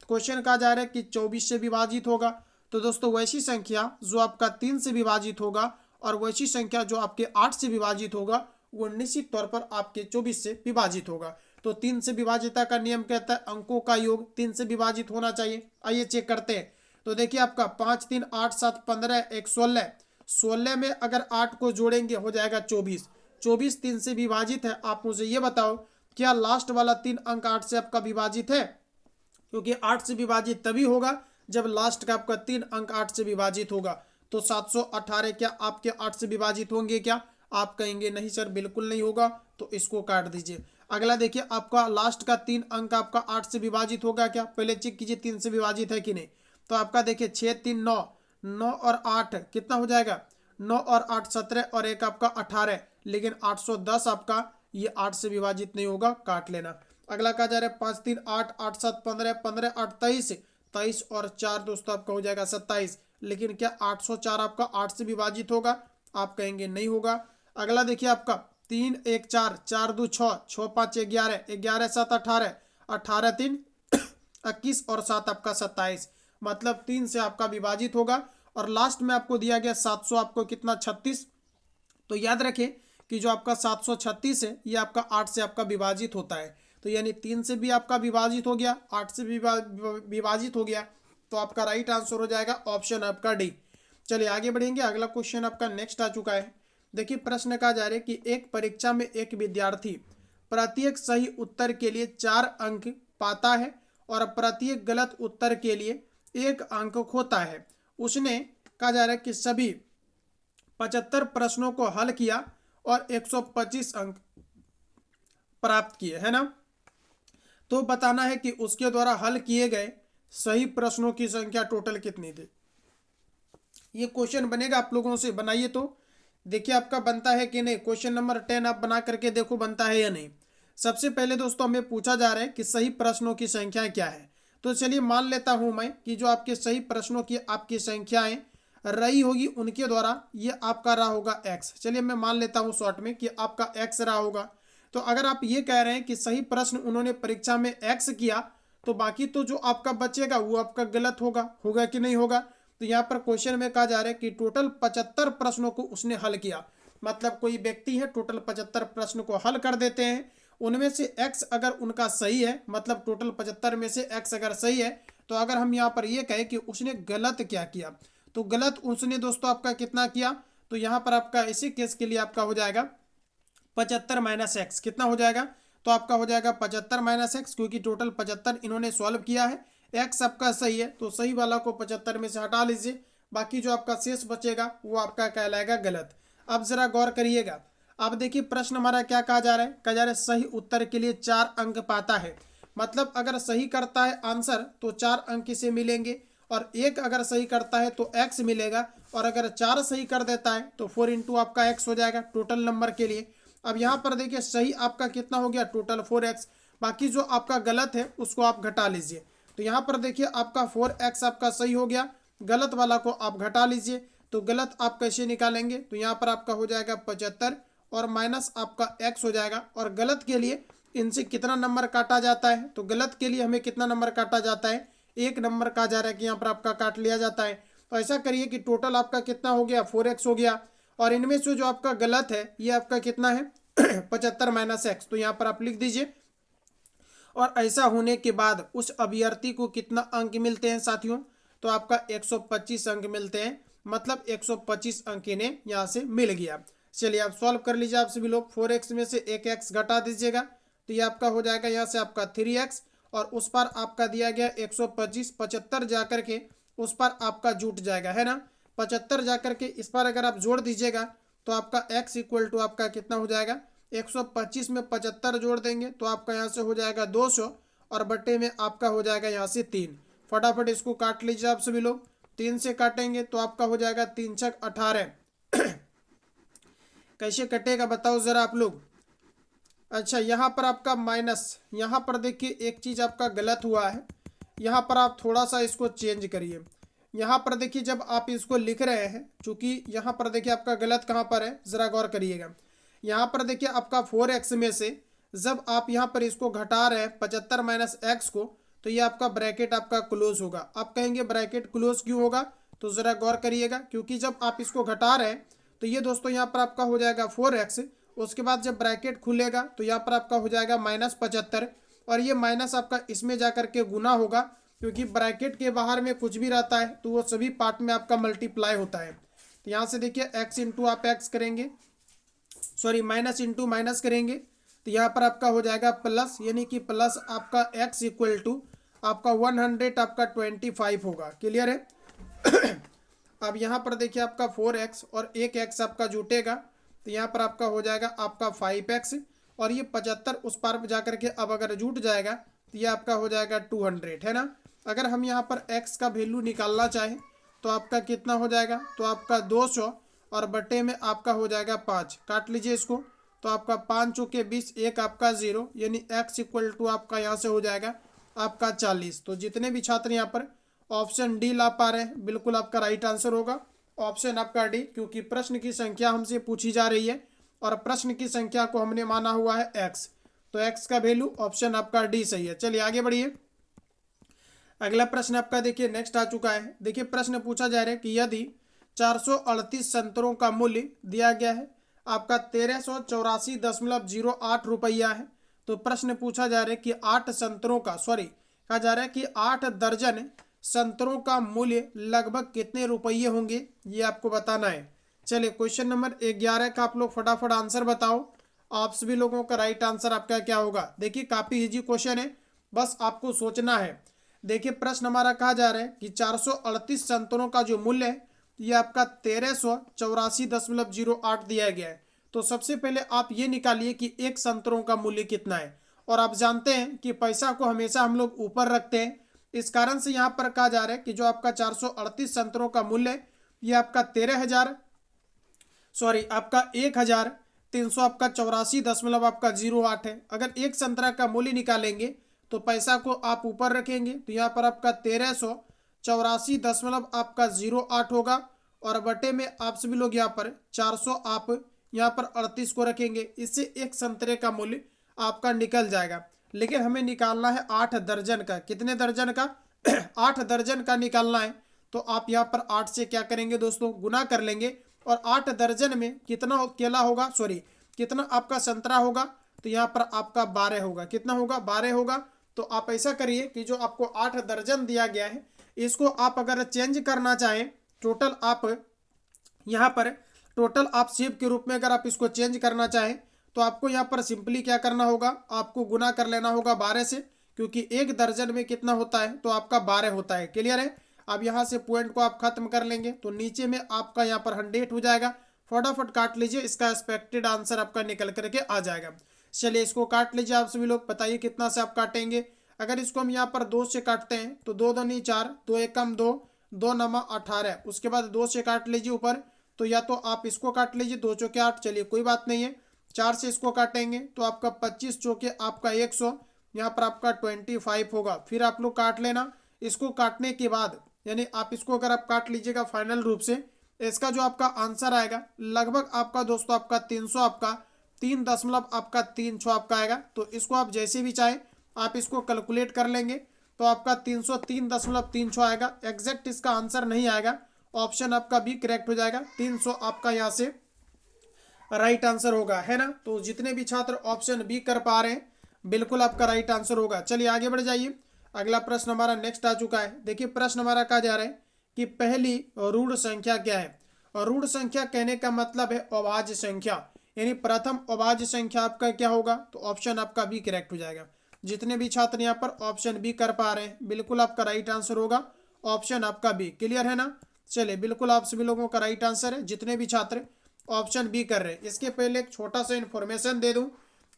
क्वेश्चन कहा जा रहा है कि 24 से विभाजित होगा, तो दोस्तों वैसी संख्या जो आपका 3 से विभाजित होगा और वैसी संख्या जो आपके 8 से विभाजित होगा वो निश्चित तौर पर आपके 24 से विभाजित होगा। तो 3 से विभाजिता का नियम कहता है अंकों का योग 3 से विभाजित होना चाहिए। आइए चेक करते हैं। तो देखिए आपका 5 3 8 7 15 1 16, 16 में अगर 8 को जोड़ेंगे हो जाएगा 24। 24 3 से विभाजित है। आप मुझे ये बताओ क्या लास्ट वाला 3 अंक 8 से आपका विभाजित है? क्योंकि 8 से विभाजित तभी होगा जब लास्ट का आपका 3 अंक 8 से विभाजित होगा। तो 718 क्या आपके 8 से विभाजित होंगे क्या? आप कहेंगे नहीं सर बिल्कुल नहीं होगा, तो इसको काट दीजिए। अगला देखिए आपका लास्ट का 3 अंक आपका 8 से विभाजित होगा क्या? पहले चेक कीजिए 3 से विभाजित है कि नहीं। तो आपका देखिए 6 3 9, 9 और 8 कितना हो जाएगा? 9 और 8 17 और एक आपका 18, लेकिन 810 आपका ये 8 से विभाजित नहीं होगा, काट लेना। अगला कहा जा रहा है 5 3 8 8 7 15, 15 8 23, 23 और 4 दोस्तों आपका हो जाएगा 27, लेकिन क्या 804 आपका 8 से विभाजित होगा? आप कहेंगे नहीं होगा। अगला देखिए आपका 3 1 4, 4 2 6, 6 5 11, 11 7 18, 18 3 21 और 7 आपका 27, मतलब 3 से आपका विभाजित होगा। और लास्ट में आपको दिया गया 700 आपको कितना? 36। तो याद रखें कि जो आपका 736 है ये आपका 8 से आपका विभाजित होता है। तो यानी 3 से भी आपका विभाजित हो गया, 8 से भी विभाजित हो गया, तो आपका राइट आंसर हो जाएगा ऑप्शन आपका डी। चलिए आगे बढ़ेंगे। अगला क्वेश्चन आपका नेक्स्ट आ चुका है। देखिए प्रश्न कहा जा रहा है कि एक परीक्षा में एक विद्यार्थी प्रत्येक सही उत्तर के लिए 4 अंक पाता है और प्रत्येक गलत उत्तर के लिए 1 अंक खोता है। उसने कहा जा रहा है कि सभी 75 प्रश्नों को हल किया और 125 अंक प्राप्त किए, है ना। तो बताना है कि उसके द्वारा हल किए गए सही प्रश्नों की संख्या टोटल कितनी थी। ये क्वेश्चन बनेगा, आप लोगों से बनाइए। तो देखिए आपका बनता है कि नहीं। क्वेश्चन नंबर 10 आप बना करके देखो बनता है या नहीं। सबसे पहले दोस्तों हमें पूछा जा रहा है कि सही प्रश्नों की संख्या क्या है। तो चलिए मान लेता हूं मैं कि जो आपके सही प्रश्नों की आपकी संख्याएं रही होगी उनके द्वारा ये आपका रहा होगा एक्स। चलिए मैं मान लेता हूँ शॉर्ट में कि आपका एक्स रहा होगा। तो अगर आप ये कह रहे हैं कि सही प्रश्न उन्होंने परीक्षा में एक्स किया, तो बाकी तो जो आपका बचेगा वो आपका गलत होगा। होगा कि नहीं होगा? तो यहाँ पर क्वेश्चन में कहा जा रहा है कि टोटल 75 प्रश्नों को उसने हल किया। मतलब कोई व्यक्ति है, टोटल 75 प्रश्न को हल कर देते हैं, उनमें से एक्स अगर उनका सही है, मतलब टोटल 75 में से एक्स अगर सही है, तो अगर हम यहाँ पर ये कहें कि उसने गलत क्या किया, तो गलत उसने दोस्तों आपका कितना किया, तो यहाँ पर आपका इसी केस के लिए आपका हो जाएगा 75 माइनस एक्स। कितना हो जाएगा? तो आपका हो जाएगा 75 माइनस एक्स, क्योंकि टोटल 75 इन्होंने सॉल्व किया है। एक्स आपका सही है तो सही वाला को 75 में से हटा लीजिए, बाकी जो आपका शेष बचेगा वो आपका कहलाएगा गलत। अब जरा गौर करिएगा। अब देखिए प्रश्न हमारा क्या कहा जा रहा है, कहा जा रहा है सही उत्तर के लिए 4 अंक पाता है। मतलब अगर सही करता है आंसर तो 4 अंक इसे मिलेंगे, और एक अगर सही करता है तो एक्स मिलेगा, और अगर 4 सही कर देता है तो 4 इंटू आपका एक्स हो जाएगा टोटल नंबर के लिए। अब यहाँ पर देखिए सही आपका कितना हो गया, टोटल 4x, बाकी जो आपका गलत है उसको आप घटा लीजिए। तो यहाँ पर देखिए आपका 4x आपका सही हो गया, गलत वाला को आप घटा लीजिए। तो गलत आप कैसे निकालेंगे, तो यहाँ पर आपका हो जाएगा 75 और माइनस आपका x हो जाएगा। और गलत के लिए इनसे कितना नंबर काटा जाता है, तो गलत के लिए हमें कितना नंबर काटा जाता है, 1 नंबर कहा जा रहा है कि यहाँ पर आपका काट लिया जाता है। तो ऐसा करिए कि टोटल आपका कितना हो गया, 4x हो गया, और इनमें से जो आपका गलत है ये आपका कितना है 75 माइनस एक्स। तो यहाँ पर आप लिख दीजिए। और ऐसा होने के बाद उस अभ्यर्थी को कितना अंक मिलते हैं साथियों, तो आपका 125 अंक मिलते हैं। मतलब 125 अंक इन्हें यहाँ से मिल गया। चलिए आप सॉल्व कर लीजिए आप सभी लोग। 4x में से 1x घटा दीजिएगा, तो ये आपका हो जाएगा यहाँ से आपका 3x, और उस पर आपका दिया गया 125, 75 जा करके उस पर आपका जुट जाएगा, है ना। 75 जा करके इस पर अगर आप जोड़ दीजिएगा तो आपका x इक्वल टू आपका कितना हो जाएगा, 125 में 75 जोड़ देंगे तो आपका यहाँ से हो जाएगा 200, और बट्टे में आपका हो जाएगा यहाँ से 3। फटाफट इसको काट लीजिए आप सभी लोग। 3 से काटेंगे तो आपका हो जाएगा 3 छक 18। कैसे कटेगा बताओ जरा आप लोग। अच्छा यहाँ पर आपका माइनस, यहाँ पर देखिए एक चीज़ आपका गलत हुआ है, यहाँ पर आप थोड़ा सा इसको चेंज करिए। यहाँ पर देखिए जब आप इसको लिख रहे हैं, चूंकि यहाँ पर देखिए आपका गलत कहाँ पर है, ज़रा गौर करिएगा। यहाँ पर देखिए आपका 4x में से जब आप यहाँ पर इसको घटा रहे हैं 75 माइनस एक्स को, तो ये आपका ब्रैकेट आपका क्लोज होगा। आप कहेंगे ब्रैकेट क्लोज क्यों होगा, तो ज़रा गौर करिएगा, क्योंकि जब आप इसको घटा रहे हैं तो ये दोस्तों यहाँ पर आपका हो जाएगा 4x, उसके बाद जब ब्रैकेट खुलेगा तो यहाँ पर आपका हो जाएगा माइनस 75, और ये माइनस आपका इसमें जा करके गुना होगा, क्योंकि ब्रैकेट के बाहर में कुछ भी रहता है तो वो सभी पार्ट में आपका मल्टीप्लाई होता है। तो यहाँ से देखिए x इंटू आप x करेंगे, सॉरी माइनस इंटू माइनस करेंगे, तो यहाँ पर आपका हो जाएगा प्लस, यानी कि प्लस आपका x इक्वल टू आपका 100 आपका 25 होगा। क्लियर है। अब यहाँ पर देखिए आपका 4x और 1x आपका जुटेगा, तो यहाँ पर आपका हो जाएगा आपका 5x, और ये 75 उस पार जा करके अब अगर जुट जाएगा तो ये आपका हो जाएगा 200, है ना। अगर हम यहाँ पर x का वैल्यू निकालना चाहें तो आपका कितना हो जाएगा, तो आपका 200 और बटे में आपका हो जाएगा 5। काट लीजिए इसको, तो आपका 5 चौके 20, एक आपका 0, यानी x इक्वल टू आपका यहाँ से हो जाएगा आपका 40। तो जितने भी छात्र यहाँ पर ऑप्शन डी ला पा रहे हैं, बिल्कुल आपका राइट आंसर होगा ऑप्शन आपका डी, क्योंकि प्रश्न की संख्या हमसे पूछी जा रही है और प्रश्न की संख्या को हमने माना हुआ है x, तो x का वैल्यू ऑप्शन आपका डी सही है। चलिए आगे बढ़िए। अगला प्रश्न आपका देखिए नेक्स्ट आ चुका है। देखिए प्रश्न पूछा जा रहा है कि यदि 438 संतरों का मूल्य दिया गया है आपका 1384.08 रुपया है, तो प्रश्न पूछा जा रहा है कि 8 संतरों का, सॉरी कहा जा रहा है कि 8 दर्जन संतरों का मूल्य लगभग कितने रुपये होंगे, ये आपको बताना है। चलिए क्वेश्चन नंबर 11 का आप लोग फटाफट आंसर बताओ। आप सभी लोगों का राइट आंसर आपका क्या होगा। देखिए काफ़ी इजी क्वेश्चन है, बस आपको सोचना है। देखिए प्रश्न हमारा कहा जा रहा है कि 438 संतरों का जो मूल्य है ये आपका 1384.08 दिया गया है। तो सबसे पहले आप ये निकालिए कि एक संतरों का मूल्य कितना है, और आप जानते हैं कि पैसा को हमेशा हम लोग ऊपर रखते हैं, इस कारण से यहाँ पर कहा जा रहा है कि जो आपका 438 संतरों का मूल्य है ये आपका 1300 आपका 84.08 है। अगर एक संतरा का मूल्य निकालेंगे तो पैसा को आप ऊपर रखेंगे, तो यहाँ पर आपका 1384 आपका 08 होगा, और बटे में आप सभी लोग यहाँ पर 400 आप यहाँ पर 38 को रखेंगे। इससे एक संतरे का मूल्य आपका निकल जाएगा। लेकिन हमें निकालना है 8 दर्जन का। कितने दर्जन का? 8 दर्जन का निकालना है। तो आप यहाँ पर 8 से क्या करेंगे दोस्तों, गुना कर लेंगे। और 8 दर्जन में कितना केला होगा, सॉरी कितना आपका संतरा होगा, तो यहाँ पर आपका 12 होगा। कितना होगा? 12 होगा। तो आप ऐसा करिए कि जो आपको 8 दर्जन दिया गया है इसको आप अगर चेंज करना चाहें, टोटल आप यहाँ पर टोटल आप सेब के रूप में अगर आप इसको चेंज करना चाहें तो आपको यहाँ पर सिंपली क्या करना होगा, आपको गुना कर लेना होगा 12 से, क्योंकि एक दर्जन में कितना होता है, तो आपका 12 होता है। क्लियर है? अब यहाँ से पॉइंट को आप खत्म कर लेंगे तो नीचे में आपका यहाँ पर 100 हो जाएगा। फटाफट काट लीजिए, इसका एक्सपेक्टेड आंसर आपका निकल करके आ जाएगा। चलिए इसको काट लीजिए आप सभी लोग, बताइए कितना से आप काटेंगे। अगर इसको हम यहाँ पर 2 से काटते हैं तो 2 दूनी 4, 2 एकम 2, 2 नमा 18। उसके बाद 2 से काट लीजिए ऊपर, तो या तो आप इसको काट लीजिए 2 चौके 8, चलिए कोई बात नहीं है। 4 से इसको काटेंगे तो आपका 25 चौके आपका 100, यहाँ पर आपका 25 होगा। फिर आप लोग काट लेना। इसको काटने के बाद यानी आप इसको अगर आप काट लीजिएगा फाइनल रूप से, इसका जो आपका आंसर आएगा लगभग आपका दोस्तों आपका 300 आपका 3.36 आपका आएगा। तो इसको आप जैसे भी चाहे आप इसको कैलकुलेट कर लेंगे तो आपका 303.36 आएगा। एग्जैक्ट इसका आंसर नहीं आएगा, ऑप्शन आपका बी करेक्ट हो जाएगा। 300 आपका यहाँ से राइट आंसर होगा, है ना। तो जितने भी छात्र ऑप्शन बी कर पा रहे हैं बिल्कुल आपका राइट आंसर होगा। चलिए आगे बढ़ जाइए। अगला प्रश्न हमारा नेक्स्ट आ चुका है। देखिए प्रश्न हमारा कहा जा रहा है कि पहली रूढ़ संख्या क्या है। और रूढ़ संख्या कहने का मतलब है अभाज्य संख्या, यानी प्रथम अभाज्य संख्या आपका क्या होगा, तो ऑप्शन आपका बी करेक्ट हो जाएगा। जितने भी छात्र यहाँ पर ऑप्शन बी कर पा रहे हैं बिल्कुल आपका राइट आंसर होगा, ऑप्शन आपका बी। क्लियर है ना। चलिए बिल्कुल आप सभी लोगों का राइट आंसर है, जितने भी छात्र ऑप्शन बी कर रहे हैं। इसके पहले एक छोटा सा इन्फॉर्मेशन दे दूं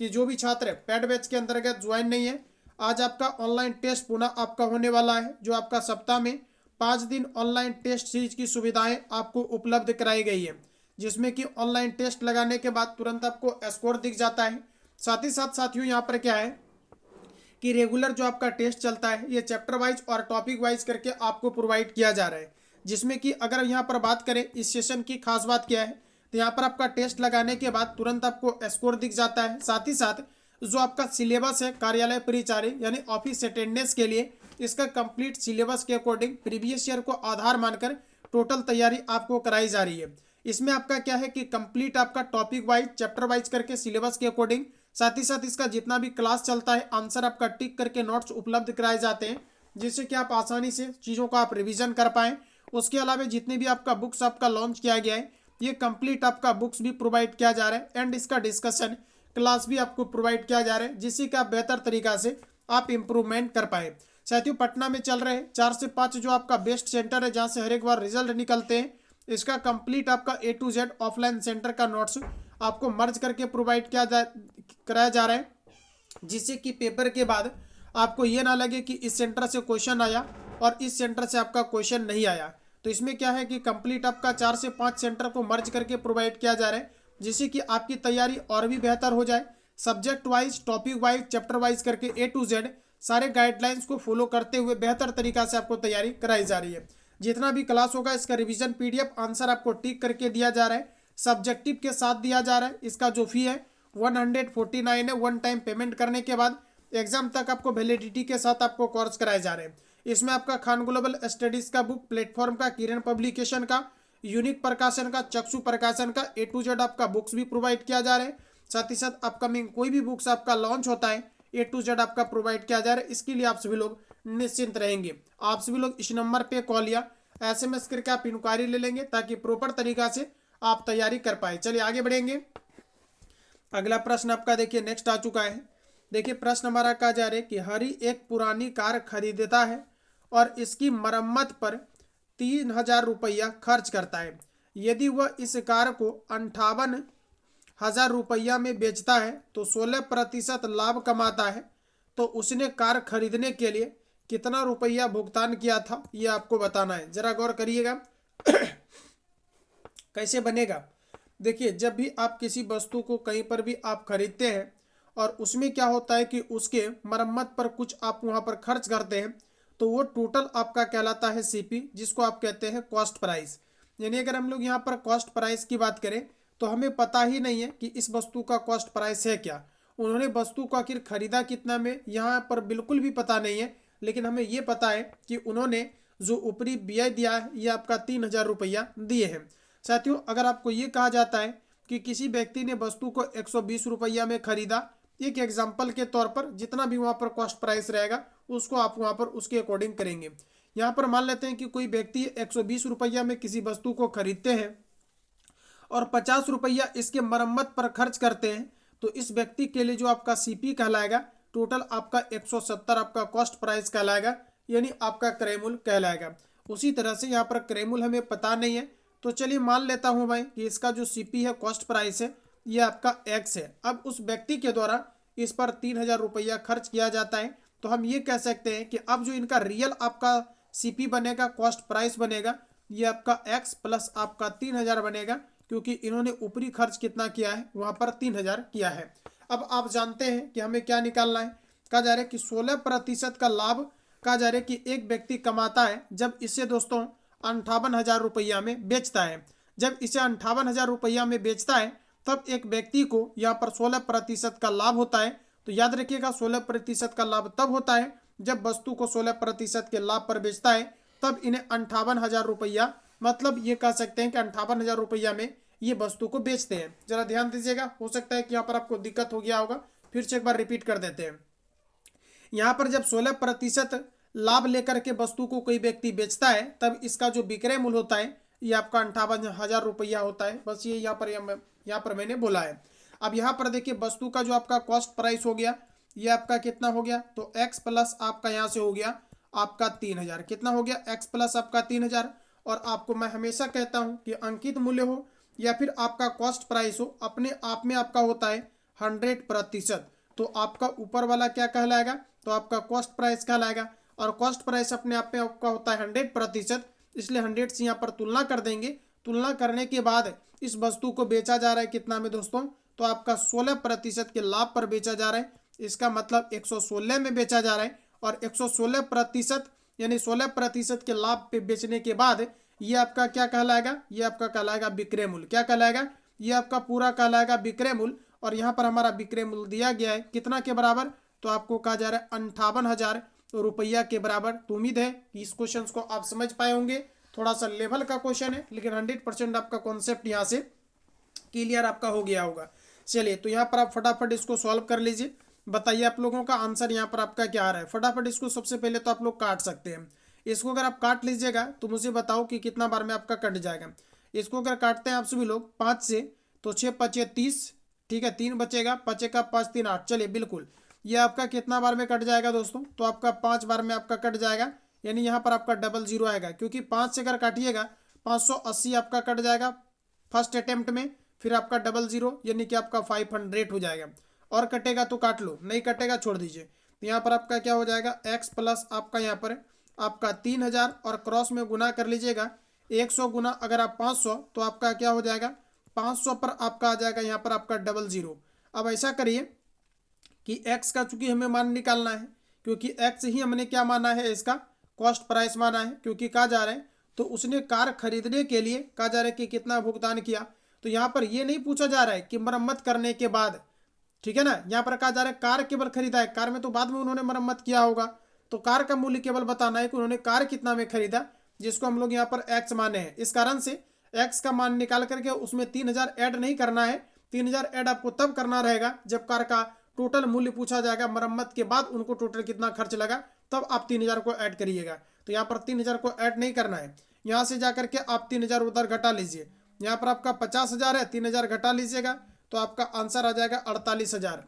कि जो भी छात्र पेड बैच के अंतर्गत ज्वाइन नहीं है, आज आपका ऑनलाइन टेस्ट पुनः आपका होने वाला है। जो आपका सप्ताह में 5 दिन ऑनलाइन टेस्ट सीरीज की सुविधाएं आपको उपलब्ध कराई गई है, जिसमें कि ऑनलाइन टेस्ट लगाने के बाद तुरंत आपको स्कोर दिख जाता है। साथ ही साथ साथियों यहाँ पर क्या है कि रेगुलर जो आपका टेस्ट चलता है ये चैप्टर वाइज और टॉपिक वाइज करके आपको प्रोवाइड किया जा रहा है। जिसमें कि अगर यहाँ पर बात करें इस सेशन की खास बात क्या है, तो यहाँ पर आपका टेस्ट लगाने के बाद तुरंत आपको स्कोर दिख जाता है। साथ ही साथ जो आपका सिलेबस है कार्यालय परिचारी यानी ऑफिस अटेंडेंस के लिए, इसका कंप्लीट सिलेबस के अकॉर्डिंग प्रीवियस ईयर को आधार मानकर टोटल तैयारी आपको कराई जा रही है। इसमें आपका क्या है कि कंप्लीट आपका टॉपिक वाइज चैप्टर वाइज करके सिलेबस के अकॉर्डिंग, साथ ही साथ इसका जितना भी क्लास चलता है आंसर आपका टिक करके नोट्स उपलब्ध कराए जाते हैं, जिससे कि आप आसानी से चीज़ों को आप रिविजन कर पाएँ। उसके अलावा जितने भी आपका बुक्स आपका लॉन्च किया गया है ये कंप्लीट आपका बुक्स भी प्रोवाइड किया जा रहा है एंड इसका डिस्कशन क्लास भी आपको प्रोवाइड किया जा रहा है, जिससे कि आप बेहतर तरीका से आप इम्प्रूवमेंट कर पाए। साथियों पटना में चल रहे 4 से 5 जो आपका बेस्ट सेंटर है जहाँ से हर एक बार रिजल्ट निकलते हैं, इसका कंप्लीट आपका A to Z offline centre का नोट्स आपको मर्ज करके प्रोवाइड कराया जा रहा है, जिससे कि पेपर के बाद आपको ये ना लगे कि इस सेंटर से क्वेश्चन आया और इस सेंटर से आपका क्वेश्चन नहीं आया। तो इसमें क्या है कि कंप्लीट आपका 4 से 5 सेंटर को मर्ज करके प्रोवाइड किया जा रहा है, जिससे कि आपकी तैयारी और भी बेहतर हो जाए। Subject wise topic wise chapter wise करके A to Z सारे गाइडलाइंस को फॉलो करते हुए बेहतर तरीका से आपको तैयारी कराई जा रही है। जितना भी क्लास होगा इसका रिवीजन PDF आंसर आपको टिक करके दिया जा रहा है, सब्जेक्टिव के साथ दिया जा रहा है। इसका जो फी है 149 है, वन टाइम पेमेंट करने के बाद एग्जाम तक आपको वैलिडिटी के साथ आपको कोर्स कराए जा रहे हैं। इसमें आपका खान ग्लोबल स्टडीज का बुक, प्लेटफॉर्म का, किरण पब्लिकेशन का, यूनिक प्रकाशन का, चक्षु प्रकाशन का A to Z आपका बुक्स भी प्रोवाइड किया जा रहा है। साथ ही साथ अपकमिंग कोई भी बुक्स आपका लॉन्च होता है A to Z आपका प्रोवाइड किया जा रहा है। इसके लिए आप सभी लोग निश्चिंत रहेंगे। आप सभी लोग इस नंबर पे कॉल या SMS करके आप इंक्वायरी ले लेंगे ताकि प्रॉपर तरीका से आप तैयारी कर पाए। चलिए आगे बढ़ेंगे। अगला प्रश्न आपका देखिए नेक्स्ट आ चुका है। देखिए प्रश्न हमारा कहा जा रहा है कि हरि एक पुरानी कार खरीदता है और इसकी मरम्मत पर 3000 रुपया खर्च करता है। यदि वह इस कार को 58,000 रुपया में बेचता है तो 16% लाभ कमाता है। तो उसने कार खरीदने के लिए कितना रुपया भुगतान किया था, ये आपको बताना है। जरा गौर करिएगा कैसे बनेगा। देखिए जब भी आप किसी वस्तु को कहीं पर भी आप खरीदते हैं और उसमें क्या होता है कि उसके मरम्मत पर कुछ आप वहाँ पर खर्च करते हैं, तो वो टोटल आपका कहलाता है CP, जिसको आप कहते हैं कॉस्ट प्राइस। यानी अगर हम लोग यहाँ पर कॉस्ट प्राइस की बात करें तो हमें पता ही नहीं है कि इस वस्तु का कॉस्ट प्राइस है क्या, उन्होंने वस्तु को आखिर खरीदा कितना में यहाँ पर बिल्कुल भी पता नहीं है। लेकिन हमें ये पता है कि उन्होंने जो ऊपरी व्यय दिया है ये आपका 3,000 रुपया दिए हैं। साथियों, अगर आपको ये कहा जाता है कि किसी व्यक्ति ने वस्तु को 120 रुपया में खरीदा, एक एग्जाम्पल के तौर पर जितना भी वहाँ पर कॉस्ट प्राइस रहेगा उसको आप वहाँ पर उसके अकॉर्डिंग करेंगे। यहाँ पर मान लेते हैं कि कोई व्यक्ति 120 रुपया में किसी वस्तु को खरीदते हैं और 50 रुपया इसके मरम्मत पर खर्च करते हैं, तो इस व्यक्ति के लिए जो आपका सीपी कहलाएगा टोटल आपका 170 आपका कॉस्ट प्राइस कहलाएगा, यानी आपका क्रय मूल्य कहलाएगा। उसी तरह से यहाँ पर क्रय मूल्य हमें पता नहीं है, तो चलिए मान लेता हूँ भाई कि इसका जो सीपी है कॉस्ट प्राइस है ये आपका एक्स है। अब उस व्यक्ति के द्वारा इस पर 3,000 रुपया खर्च किया जाता है, तो हम ये कह सकते हैं कि अब जो इनका रियल आपका सीपी बनेगा, कॉस्ट प्राइस बनेगा, ये आपका एक्स प्लस आपका 3,000 बनेगा, क्योंकि इन्होंने ऊपरी खर्च कितना किया है वहाँ पर 3,000 किया है। अब आप जानते हैं कि हमें क्या निकालना है। कहा जा रहा है कि 16% का लाभ कहा जा रहा है कि एक व्यक्ति कमाता है जब इसे दोस्तों 58,000 रुपया में बेचता है। जब इसे 58,000 रुपया में बेचता है तब एक व्यक्ति को यहाँ पर 16% का लाभ होता है। तो याद रखिएगा 16% का लाभ तब होता है जब वस्तु को 16% के लाभ पर बेचता है, तब इन्हें 58,000 रुपया, मतलब ये कह सकते हैं कि 58,000 रुपया में ये वस्तु को बेचते हैं। जरा ध्यान दीजिएगा, हो सकता है कि यहाँ पर आपको दिक्कत हो गया होगा, फिर से एक बार रिपीट कर देते हैं। यहाँ पर जब 16% लाभ लेकर के वस्तु को कोई व्यक्ति बेचता है तब इसका जो विक्रय मूल्य होता है ये आपका 58,000 रुपया होता है। बस ये यहाँ पर मैंने बोला है। अब यहाँ पर देखिए वस्तु का जो आपका कॉस्ट प्राइस हो गया ये आपका कितना हो गया, तो x प्लस आपका यहाँ से हो गया आपका 3,000। कितना हो गया, x प्लस आपका 3,000। और आपको मैं हमेशा कहता हूँ कि अंकित मूल्य हो या फिर आपका कॉस्ट प्राइस हो, अपने आप में आपका होता है 100%। तो आपका ऊपर वाला क्या कहलाएगा, तो आपका कॉस्ट प्राइस कहलाएगा। और कॉस्ट प्राइस अपने आप में आपका होता है 100%, इसलिए 100 से यहाँ पर तुलना कर देंगे। तुलना करने के बाद इस वस्तु को बेचा जा रहा है कितना में दोस्तों, तो आपका 16% के लाभ पर बेचा जा रहा है। इसका मतलब 116 में बेचा जा रहा है, और 116% यानी 16% के लाभ पे बेचने के बाद ये आपका क्या कहलाएगा, ये आपका कहलाएगा विक्रय मूल्य। क्या कहलाएगा, ये आपका पूरा कहलाएगा विक्रय मूल्य। और यहाँ पर हमारा विक्रय मूल्य दिया गया है कितना के बराबर, तो आपको कहा जा रहा है 58,000 रुपया के बराबर। तो उम्मीद है कि इस क्वेश्चन को आप समझ पाए होंगे। थोड़ा सा लेवल का क्वेश्चन है लेकिन 100% आपका कॉन्सेप्ट यहाँ से क्लियर आपका हो गया होगा। चलिए, तो यहाँ पर आप फटाफट इसको सॉल्व कर लीजिए। बताइए आप लोगों का आंसर यहाँ पर आपका क्या आ रहा है। फटाफट इसको सबसे पहले तो आप लोग काट सकते हैं। इसको अगर आप काट लीजिएगा तो मुझे बताओ कि कितना बार में आपका कट जाएगा। इसको अगर काटते हैं आप सभी लोग 5 से, तो 6 5 30, ठीक है, 3 बचेगा, 5 का 5 3 8। चलिए बिल्कुल, ये आपका कितना बार में कट जाएगा दोस्तों, तो आपका 5 बार में आपका कट जाएगा। यानी यहाँ पर आपका डबल जीरो आएगा, क्योंकि 5 से अगर काटिएगा 580 आपका कट जाएगा फर्स्ट अटेम्प्ट में, फिर आपका डबल जीरो यानी कि आपका 500 हो जाएगा। और कटेगा तो काट लो, नहीं कटेगा छोड़ दीजिए। तो यहाँ पर आपका क्या हो जाएगा, x प्लस आपका यहाँ पर आपका 3,000 और क्रॉस में गुना कर लीजिएगा 100 गुना अगर आप 500, तो आपका क्या हो जाएगा 500 पर आपका आ जाएगा यहाँ पर आपका डबल जीरो। अब ऐसा करिए कि x का चूंकि हमें मान निकालना है, क्योंकि x ही हमने क्या माना है, इसका कॉस्ट प्राइस माना है। क्योंकि कहा जा रहा है तो उसने कार खरीदने के लिए कहा जा रहा है कि कितना भुगतान किया। तो यहाँ पर ये नहीं पूछा जा रहा है कि मरम्मत करने के बाद, ठीक है ना। यहाँ पर कहा जा रहा है कार केवल खरीदा है, कार में तो बाद में उन्होंने मरम्मत किया होगा। तो कार का मूल्य केवल बताना है कि उन्होंने कार कितना में खरीदा, जिसको हम लोग यहाँ पर x माने हैं। इस कारण से x का मान निकाल करके उसमें 3,000 ऐड नहीं करना है। 3,000 ऐड आपको तब करना रहेगा जब कार का टोटल मूल्य पूछा जाएगा, मरम्मत के बाद उनको टोटल कितना खर्च लगा, तब आप 3,000 को ऐड करिएगा। तो यहाँ पर 3,000 को ऐड नहीं करना है। यहाँ से जाकर के आप 3,000 उधर घटा लीजिए। यहाँ पर आपका 50,000 है, 3,000 घटा लीजिएगा तो आपका आंसर आ जाएगा 48,000।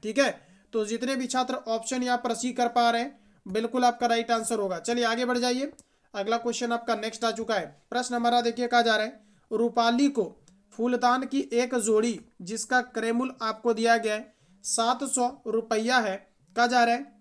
ठीक है, तो जितने भी छात्र ऑप्शन यहाँ पर सी कर पा रहे हैं बिल्कुल आपका राइट आंसर होगा। चलिए आगे बढ़ जाइए, अगला क्वेश्चन आपका नेक्स्ट आ चुका है। प्रश्न हमारा देखिए, कहा जा रहा है रूपाली को फूलदान की एक जोड़ी जिसका क्रय मूल्य आपको दिया गया है 700 रुपया है, कहा जा रहा है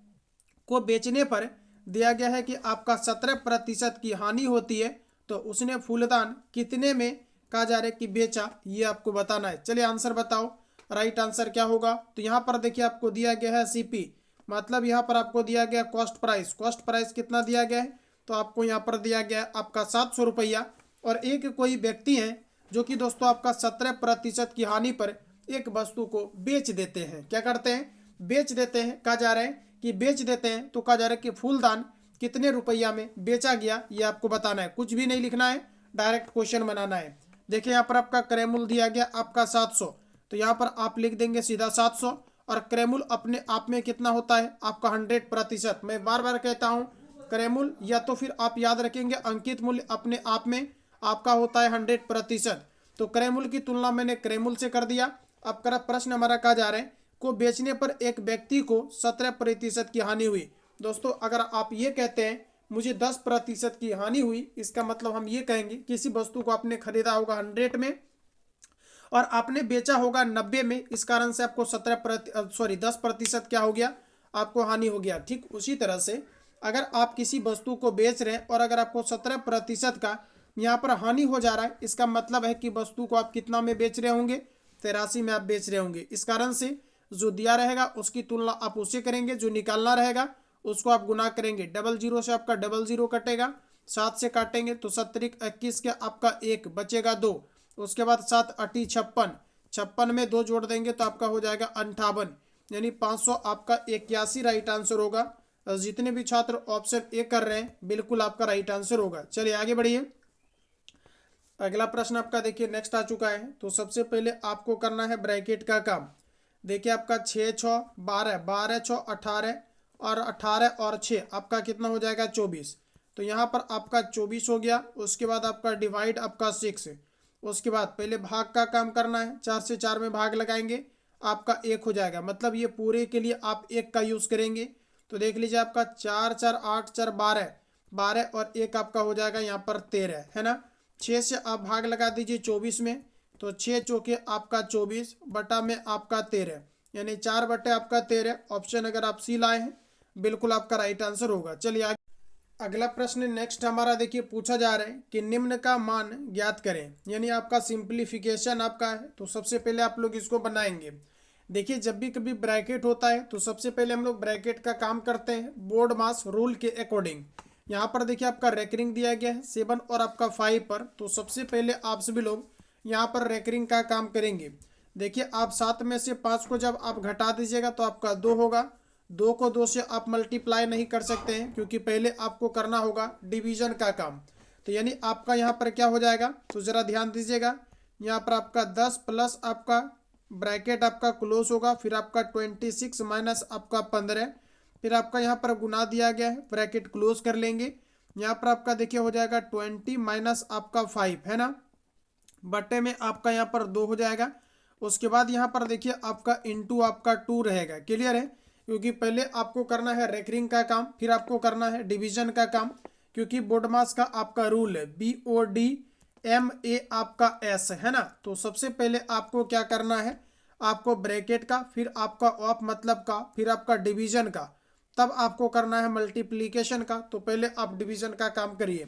को बेचने पर दिया गया है कि आपका 17% की हानि होती है, तो उसने फूलदान कितने में कहा जा रहा है कि बेचा, ये आपको बताना है। चलिए आंसर बताओ, राइट आंसर क्या होगा। तो यहाँ पर देखिए आपको दिया गया है सीपी, मतलब यहाँ पर आपको दिया गया कॉस्ट प्राइस। कॉस्ट प्राइस कितना दिया गया है, तो आपको यहाँ पर दिया गया है आपका 700 रुपया, और एक कोई व्यक्ति है जो कि दोस्तों आपका 17% की हानि पर एक वस्तु को बेच देते हैं। क्या करते हैं? बेच देते हैं। कहा जा रहा है कि बेच देते हैं, तो कहा जा रहा है कि फूलदान कितने रुपया में बेचा गया, ये आपको बताना है। कुछ भी नहीं लिखना है, डायरेक्ट क्वेश्चन बनाना है। देखिए यहाँ पर आपका क्रय मूल्य दिया गया आपका 700, तो यहाँ पर आप लिख देंगे सीधा 700। और क्रय मूल्य अपने आप में कितना होता है आपका 100%। मैं बार बार कहता हूँ क्रय मूल्य या तो फिर आप याद रखेंगे अंकित मूल्य अपने आप में आपका होता है 100%। तो क्रय मूल्य की तुलना मैंने क्रय मूल्य से कर दिया। अब कर प्रश्न हमारा कहा जा रहा है को बेचने पर एक व्यक्ति को 17% की हानि हुई। दोस्तों अगर आप ये कहते हैं मुझे 10% की हानि हुई, इसका मतलब हम ये कहेंगे किसी वस्तु को आपने खरीदा होगा 100 में और आपने बेचा होगा 90 में, इस कारण से आपको 10% क्या हो गया, आपको हानि हो गया। ठीक उसी तरह से अगर आप किसी वस्तु को बेच रहे हैं और अगर आपको 17% का यहाँ पर हानि हो जा रहा है, इसका मतलब है कि वस्तु को आप कितना में बेच रहे होंगे, 83 में आप बेच रहे होंगे। इस कारण से जो दिया रहेगा उसकी तुलना आप उससे करेंगे, जो निकालना रहेगा उसको आप गुना करेंगे। 00 से आपका 00 कटेगा, 7 से काटेंगे तो 7×21 के आपका 1 बचेगा 2। उसके बाद 7 8 56, 56 में 2 जोड़ देंगे तो आपका हो जाएगा 58, यानी 500 आपका 81 राइट आंसर होगा। जितने भी छात्र ऑप्शन ए कर रहे हैं बिल्कुल आपका राइट आंसर होगा। चलिए आगे बढ़िए। अगला प्रश्न आपका देखिए नेक्स्ट आ चुका है। तो सबसे पहले आपको करना है ब्रैकेट का काम। देखिए आपका 6 6 12, 12 6 18 और 18 और 6 आपका कितना हो जाएगा 24। तो यहाँ पर आपका 24 हो गया। उसके बाद आपका डिवाइड आपका 6। उसके बाद पहले भाग का काम करना है, 4 से 4 में भाग लगाएंगे आपका 1 हो जाएगा। मतलब ये पूरे के लिए आप 1 का यूज़ करेंगे। तो देख लीजिए आपका 4 4 8 4 12, 12 और 1 आपका हो जाएगा यहाँ पर 13, है ना। 6 से आप भाग लगा दीजिए 24 में, तो 6 चौके आपका 24 बटा में आपका 13, यानी 4 बटे आपका 13। ऑप्शन अगर आप सी लाए हैं बिल्कुल आपका राइट आंसर होगा। चलिए आगे अगला प्रश्न नेक्स्ट हमारा देखिए पूछा जा रहा है कि निम्न का मान ज्ञात करें, यानी आपका सिंप्लीफिकेशन आपका है। तो सबसे पहले आप लोग इसको बनाएंगे। देखिए जब भी कभी ब्रैकेट होता है तो सबसे पहले हम लोग ब्रैकेट का काम करते हैं बोर्ड मास रूल के अकॉर्डिंग। यहाँ पर देखिए आपका रेकरिंग दिया गया है 7 और आपका 5 पर। तो सबसे पहले आप सभी लोग यहाँ पर रेकरिंग का काम करेंगे। देखिए आप 7 में से 5 को जब आप घटा दीजिएगा तो आपका 2 होगा। 2 को 2 से आप मल्टीप्लाई नहीं कर सकते हैं क्योंकि पहले आपको करना होगा डिवीजन का काम। तो यानी आपका यहाँ पर क्या हो जाएगा, तो ज़रा ध्यान दीजिएगा। यहाँ पर आपका 10 प्लस आपका ब्रैकेट आपका क्लोज होगा, फिर आपका 26 माइनस आपका 15, फिर आपका यहाँ पर गुना दिया गया है, ब्रैकेट क्लोज कर लेंगे। यहाँ पर आपका देखिए हो जाएगा 20 माइनस आपका 5, है ना, बटे में आपका यहाँ पर 2 हो जाएगा। उसके बाद यहाँ पर देखिए आपका इंटू आपका 2 रहेगा। क्लियर है, क्योंकि पहले आपको करना है रेकरिंग का काम, फिर आपको करना है डिवीजन का काम, क्योंकि बोर्डमास का आपका रूल है BODMA आपका S, है ना। तो सबसे पहले आपको क्या करना है, आपको ब्रैकेट का, फिर आपका ऑफ मतलब का, फिर आपका डिवीजन का, तब आपको करना है मल्टीप्लीकेशन का। तो पहले आप डिवीजन का काम करिए।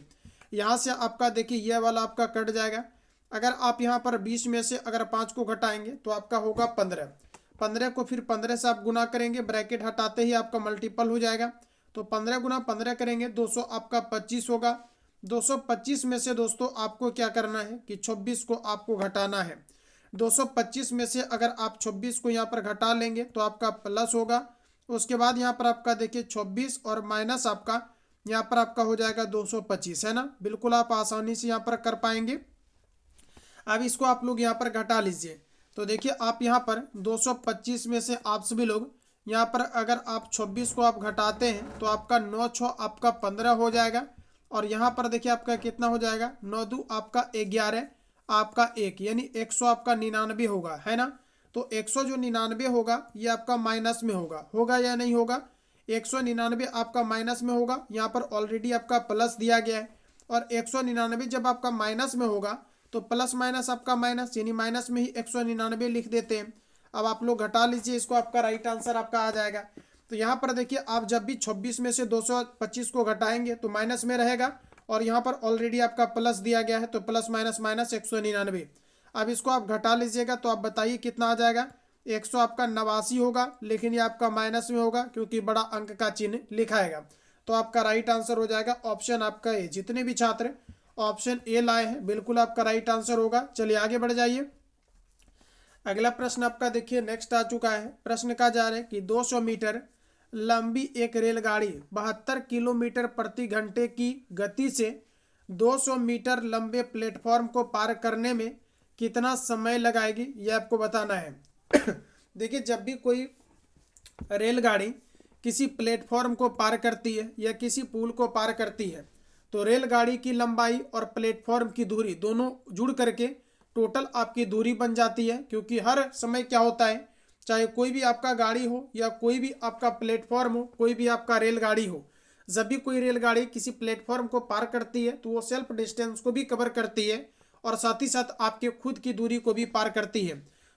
यहाँ से आपका देखिए यह वाला आपका कट जाएगा। अगर आप यहाँ पर 20 में से अगर 5 को घटाएंगे तो आपका होगा 15। 15 को फिर 15 से आप गुना करेंगे, ब्रैकेट हटाते ही आपका मल्टीपल हो जाएगा। तो 15 गुना 15 करेंगे 200 आपका 25 होगा। 225 में से दोस्तों आपको क्या करना है कि 26 को आपको घटाना है। 225 में से अगर आप 26 को यहाँ पर घटा लेंगे तो आपका प्लस होगा। उसके बाद यहाँ पर आपका देखिए 26 और माइनस आपका यहाँ पर आपका हो जाएगा 225, है ना। बिल्कुल आप आसानी से यहाँ पर कर पाएंगे। अब इसको आप लोग यहाँ पर घटा लीजिए। तो देखिए आप यहाँ पर 225 में से आप सभी लोग यहाँ पर अगर आप 26 को आप घटाते हैं तो आपका 9 6 आपका 15 हो जाएगा। और यहाँ पर देखिए आपका कितना हो जाएगा, 9 2 आपका 11 आपका 1, यानी 100 आपका 99 होगा, है ना। तो 100 जो 99 होगा ये आपका माइनस में होगा या नहीं होगा। 199 आपका माइनस में होगा, यहाँ पर ऑलरेडी आपका प्लस दिया गया है। और 199 जब आपका माइनस में होगा तो प्लस माइनस आपका माइनस, यानी माइनस में ही 199 लिख देते हैं। अब आप लोग घटा लीजिए इसको, आपका राइट आंसर आपका आ जाएगा। तो यहाँ पर देखिए आप जब भी 26 में से 225 को घटाएंगे तो माइनस में रहेगा, और यहाँ पर ऑलरेडी आपका प्लस दिया गया है तो प्लस माइनस माइनस 199। अब इसको आप घटा लीजिएगा तो आप बताइए कितना आ जाएगा। 100 आपका 89 होगा, लेकिन ये आपका माइनस में होगा क्योंकि बड़ा अंक का चिन्ह लिखाएगा। तो आपका राइट आंसर हो जाएगा ऑप्शन आपका ए। जितने भी छात्र ऑप्शन ए लाए हैं, बिल्कुल आपका राइट आंसर होगा। चलिए आगे बढ़ जाइए। अगला प्रश्न आपका देखिए नेक्स्ट आ चुका है। प्रश्न कहा जा रहा है कि 200 मीटर लंबी एक रेलगाड़ी 72 किलोमीटर प्रति घंटे की गति से 200 मीटर लंबे प्लेटफॉर्म को पार करने में कितना समय लगाएगी, यह आपको बताना है। देखिए, जब भी कोई रेलगाड़ी किसी प्लेटफॉर्म को पार करती है या किसी पुल को पार करती है, तो रेलगाड़ी की लंबाई और प्लेटफॉर्म की दूरी दोनों जुड़ करके टोटल आपकी दूरी बन जाती है। क्योंकि हर समय क्या होता है, चाहे कोई भी आपका गाड़ी हो या कोई भी आपका प्लेटफॉर्म हो, कोई भी आपका रेलगाड़ी हो, जब भी कोई रेलगाड़ी किसी प्लेटफॉर्म को पार करती है तो वो सेल्फ डिस्टेंस को भी कवर करती है और साथ ही साथ आपके खुद की दूरी को भी पार करती है।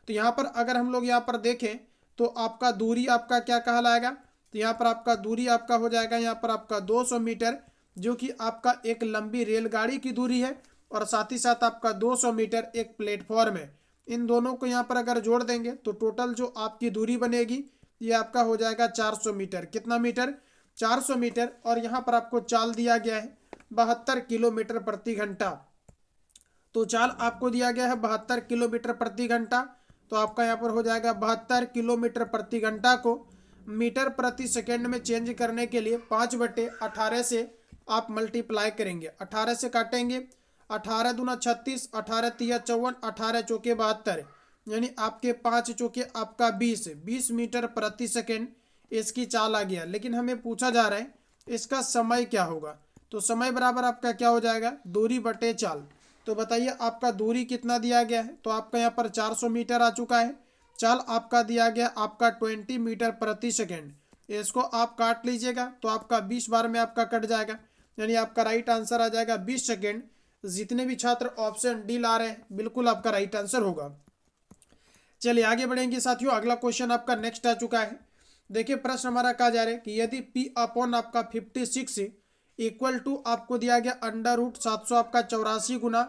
तो यहाँ पर अगर हम लोग यहाँ पर देखें तो आपका दूरी आपका क्या कहलाएगा, तो यहाँ पर आपका दूरी आपका हो जाएगा यहाँ पर आपका 200 मीटर, जो कि आपका एक लंबी रेलगाड़ी की दूरी है और साथ ही साथ आपका 200 मीटर एक प्लेटफॉर्म है। इन दोनों को यहाँ पर अगर जोड़ देंगे तो टोटल जो आपकी दूरी बनेगी ये आपका हो जाएगा 400 मीटर। कितना मीटर? 400 मीटर। और यहाँ पर आपको चाल दिया गया है 72 किलोमीटर प्रति घंटा। तो चाल आपको दिया गया है 72 किलोमीटर प्रति घंटा, तो आपका यहाँ पर हो जाएगा 72 किलोमीटर प्रति घंटा को मीटर प्रति सेकेंड में चेंज करने के लिए 5/18 से आप मल्टीप्लाई करेंगे। 18 से काटेंगे, 18 दूना 36, 18 तिया 54, 18 चौके 72, यानी आपके 5 चौके आपका 20 मीटर प्रति सेकेंड इसकी चाल आ गया। लेकिन हमें पूछा जा रहा है इसका समय क्या होगा, तो समय बराबर आपका क्या हो जाएगा, दूरी बटे चाल। तो बताइए आपका दूरी कितना दिया गया है, तो आपका यहाँ पर 400 मीटर आ चुका है। चाल आपका दिया गया आपका 20 मीटर प्रति सेकेंड। इसको आप काट लीजिएगा तो आपका 20 बार में आपका कट जाएगा, यानी आपका राइट आंसर आ जाएगा 20 सेकेंड। जितने भी छात्र ऑप्शन डी ला रहे हैं बिल्कुल आपका राइट आंसर होगा। चलिए आगे बढ़ेंगे साथियों। अगला क्वेश्चन आपका नेक्स्ट आ चुका है। देखिए प्रश्न हमारा कहा जा रहा है कि यदि P अपॉन आपका 56 इक्वल टू आपको दिया गया √700 आपका 84 गुना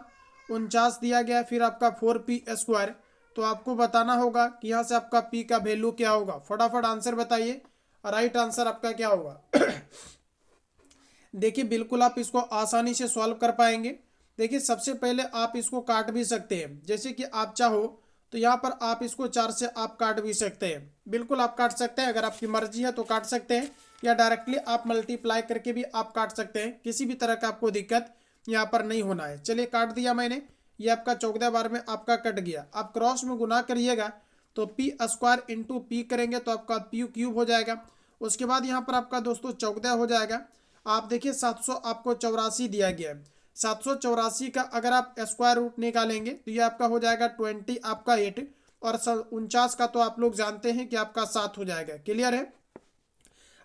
49 दिया गया, फिर आपका 4p², तो आपको बताना होगा कि यहाँ से आपका P का वैल्यू क्या होगा। फटाफट आंसर बताइए, राइट आंसर आपका क्या होगा। देखिए बिल्कुल आप इसको आसानी से सॉल्व कर पाएंगे। देखिए सबसे पहले आप इसको काट भी सकते हैं, जैसे कि आप चाहो तो यहाँ पर आप इसको 4 से आप काट भी सकते हैं, बिल्कुल आप काट सकते हैं। अगर आपकी मर्जी है तो काट सकते हैं, या डायरेक्टली आप मल्टीप्लाई करके भी आप काट सकते हैं। किसी भी तरह का आपको दिक्कत यहाँ पर नहीं होना है। चलिए काट दिया मैंने, ये आपका 14 बार में आपका कट गया। आप क्रॉस में गुना करिएगा तो p² इंटू पी करेंगे तो आपका p³ हो जाएगा। उसके बाद यहाँ पर आपका दोस्तों 14 हो जाएगा। आप देखिए 700 आपको 84 दिया गया है, 784 का अगर आप स्क्वायर रूट निकालेंगे तो ये आपका हो जाएगा 20 आपका 8, और 49 का तो आप लोग जानते हैं कि आपका 7 हो जाएगा। क्लियर है।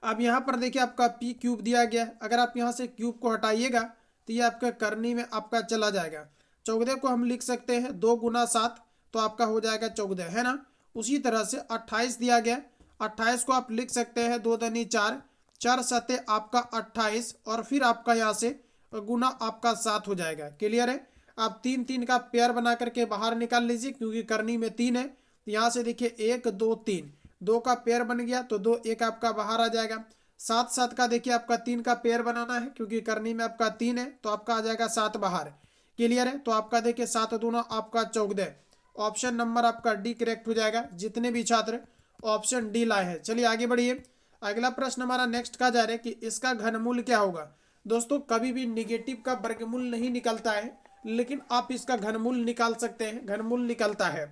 अब यहाँ पर देखिए आपका p³ दिया गया है, अगर आप यहाँ से क्यूब को हटाइएगा तो ये आपका करनी में आपका चला जाएगा। 14 को हम लिख सकते हैं 2 गुना 7, तो आपका हो जाएगा 14, है ना। उसी तरह से 28 दिया गया, 28 को आप लिख सकते हैं 2 दूनी 4, 4 7 आपका 28, और फिर आपका यहाँ से गुना आपका 7 हो जाएगा। क्लियर है। आप 3 3 का पेयर बना करके बाहर निकाल लीजिए, क्योंकि करनी में 3 है। यहाँ से देखिए 1 2 3, 2 का पेयर बन गया तो 2 1 आपका बाहर आ जाएगा। 7 7 का देखिए आपका 3 का पेयर बनाना है, क्योंकि करनी में आपका 3 है, तो आपका आ जाएगा 7 बाहर। क्लियर है। तो आपका देखिए 7 दूना आपका 14, ऑप्शन नंबर आपका डी करेक्ट हो जाएगा, जितने भी छात्र ऑप्शन डी लाए हैं। चलिए आगे बढ़िए। अगला प्रश्न हमारा नेक्स्ट का जा रहा है कि इसका घनमूल क्या होगा। दोस्तों कभी भी निगेटिव का वर्गमूल नहीं निकलता है, लेकिन आप इसका घनमूल निकाल सकते हैं। घनमूल निकलता है,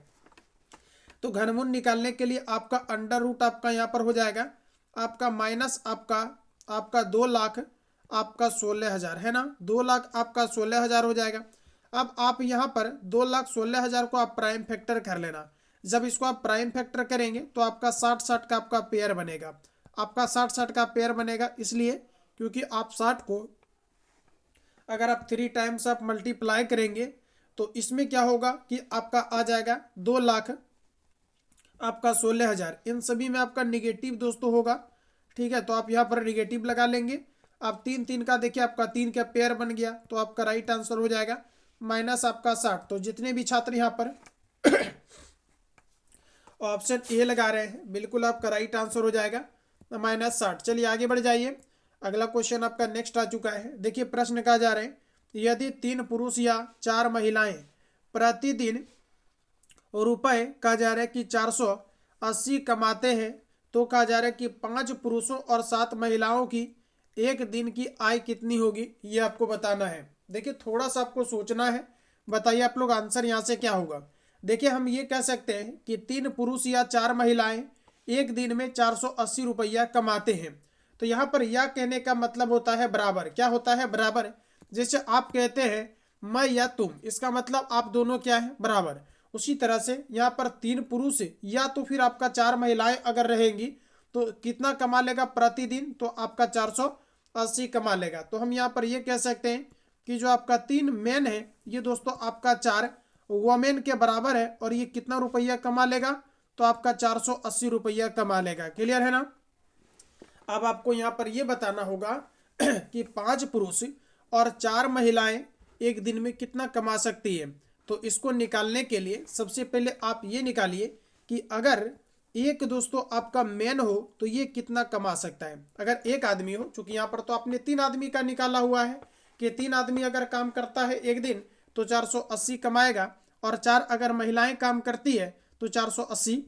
तो घनमूल निकालने के लिए आपका अंडर रूट आपका यहाँ पर हो जाएगा आपका माइनस आपका 2 लाख आपका 16,000, है ना। 2 लाख आपका 16,000 हो जाएगा। अब आप यहाँ पर 2,16,000 को आप प्राइम फैक्टर कर लेना। जब इसको आप प्राइम फैक्टर करेंगे तो आपका 60-60 का आपका पेयर बनेगा। आपका 60-60 का पेयर बनेगा इसलिए क्योंकि आप 60 को अगर आप 3 टाइम्स आप मल्टीप्लाई करेंगे तो इसमें क्या होगा कि आपका आ जाएगा 2 लाख आपका 16,000। इन सभी में आपका निगेटिव दोस्तों होगा, ठीक है। तो आप यहाँ पर निगेटिव लगा लेंगे। आप 3 3 का देखिए आपका 3 का पेयर बन गया, तो आपका राइट आंसर हो जाएगा माइनस आपका 60। तो जितने भी छात्र यहाँ पर ऑप्शन ए लगा रहे हैं बिल्कुल आपका राइट आंसर हो जाएगा -60। चलिए आगे बढ़ जाइए। अगला क्वेश्चन आपका नेक्स्ट आ चुका है। देखिए प्रश्न कहा जा रहा है यदि 3 पुरुष या 4 महिलाएं प्रतिदिन रुपए कहा जा रहा है कि 480 कमाते हैं, तो कहा जा रहा है कि 5 पुरुषों और 7 महिलाओं की एक दिन की आय कितनी होगी, ये आपको बताना है। देखिए थोड़ा सा आपको सोचना है, बताइए आप लोग आंसर यहाँ से क्या होगा। देखिए हम ये कह सकते हैं कि 3 पुरुष या 4 महिलाएं एक दिन में 480 रुपया कमाते हैं। तो यहाँ पर यह कहने का मतलब होता है बराबर। क्या होता है? बराबर। जैसे आप कहते हैं मैं या तुम, इसका मतलब आप दोनों क्या है? बराबर। उसी तरह से यहाँ पर 3 पुरुष या तो फिर आपका 4 महिलाएं अगर रहेंगी तो कितना कमा लेगा प्रतिदिन? तो आपका 480 कमा लेगा। तो हम यहाँ पर ये कह सकते हैं कि जो आपका 3 मैन है ये दोस्तों आपका 4 वोमेन के बराबर है, और ये कितना रुपया कमा लेगा? तो आपका 480 रुपया कमा लेगा। क्लियर है ना? अब आपको यहाँ पर ये बताना होगा कि 5 पुरुष और 4 महिलाएं एक दिन में कितना कमा सकती है। तो इसको निकालने के लिए सबसे पहले आप ये निकालिए कि अगर एक दोस्तों आपका मैन हो तो ये कितना कमा सकता है। अगर एक आदमी हो, चूंकि यहाँ पर तो आपने 3 आदमी का निकाला हुआ है कि 3 आदमी अगर काम करता है एक दिन तो 480 कमाएगा, और 4 अगर महिलाएं काम करती है तो 480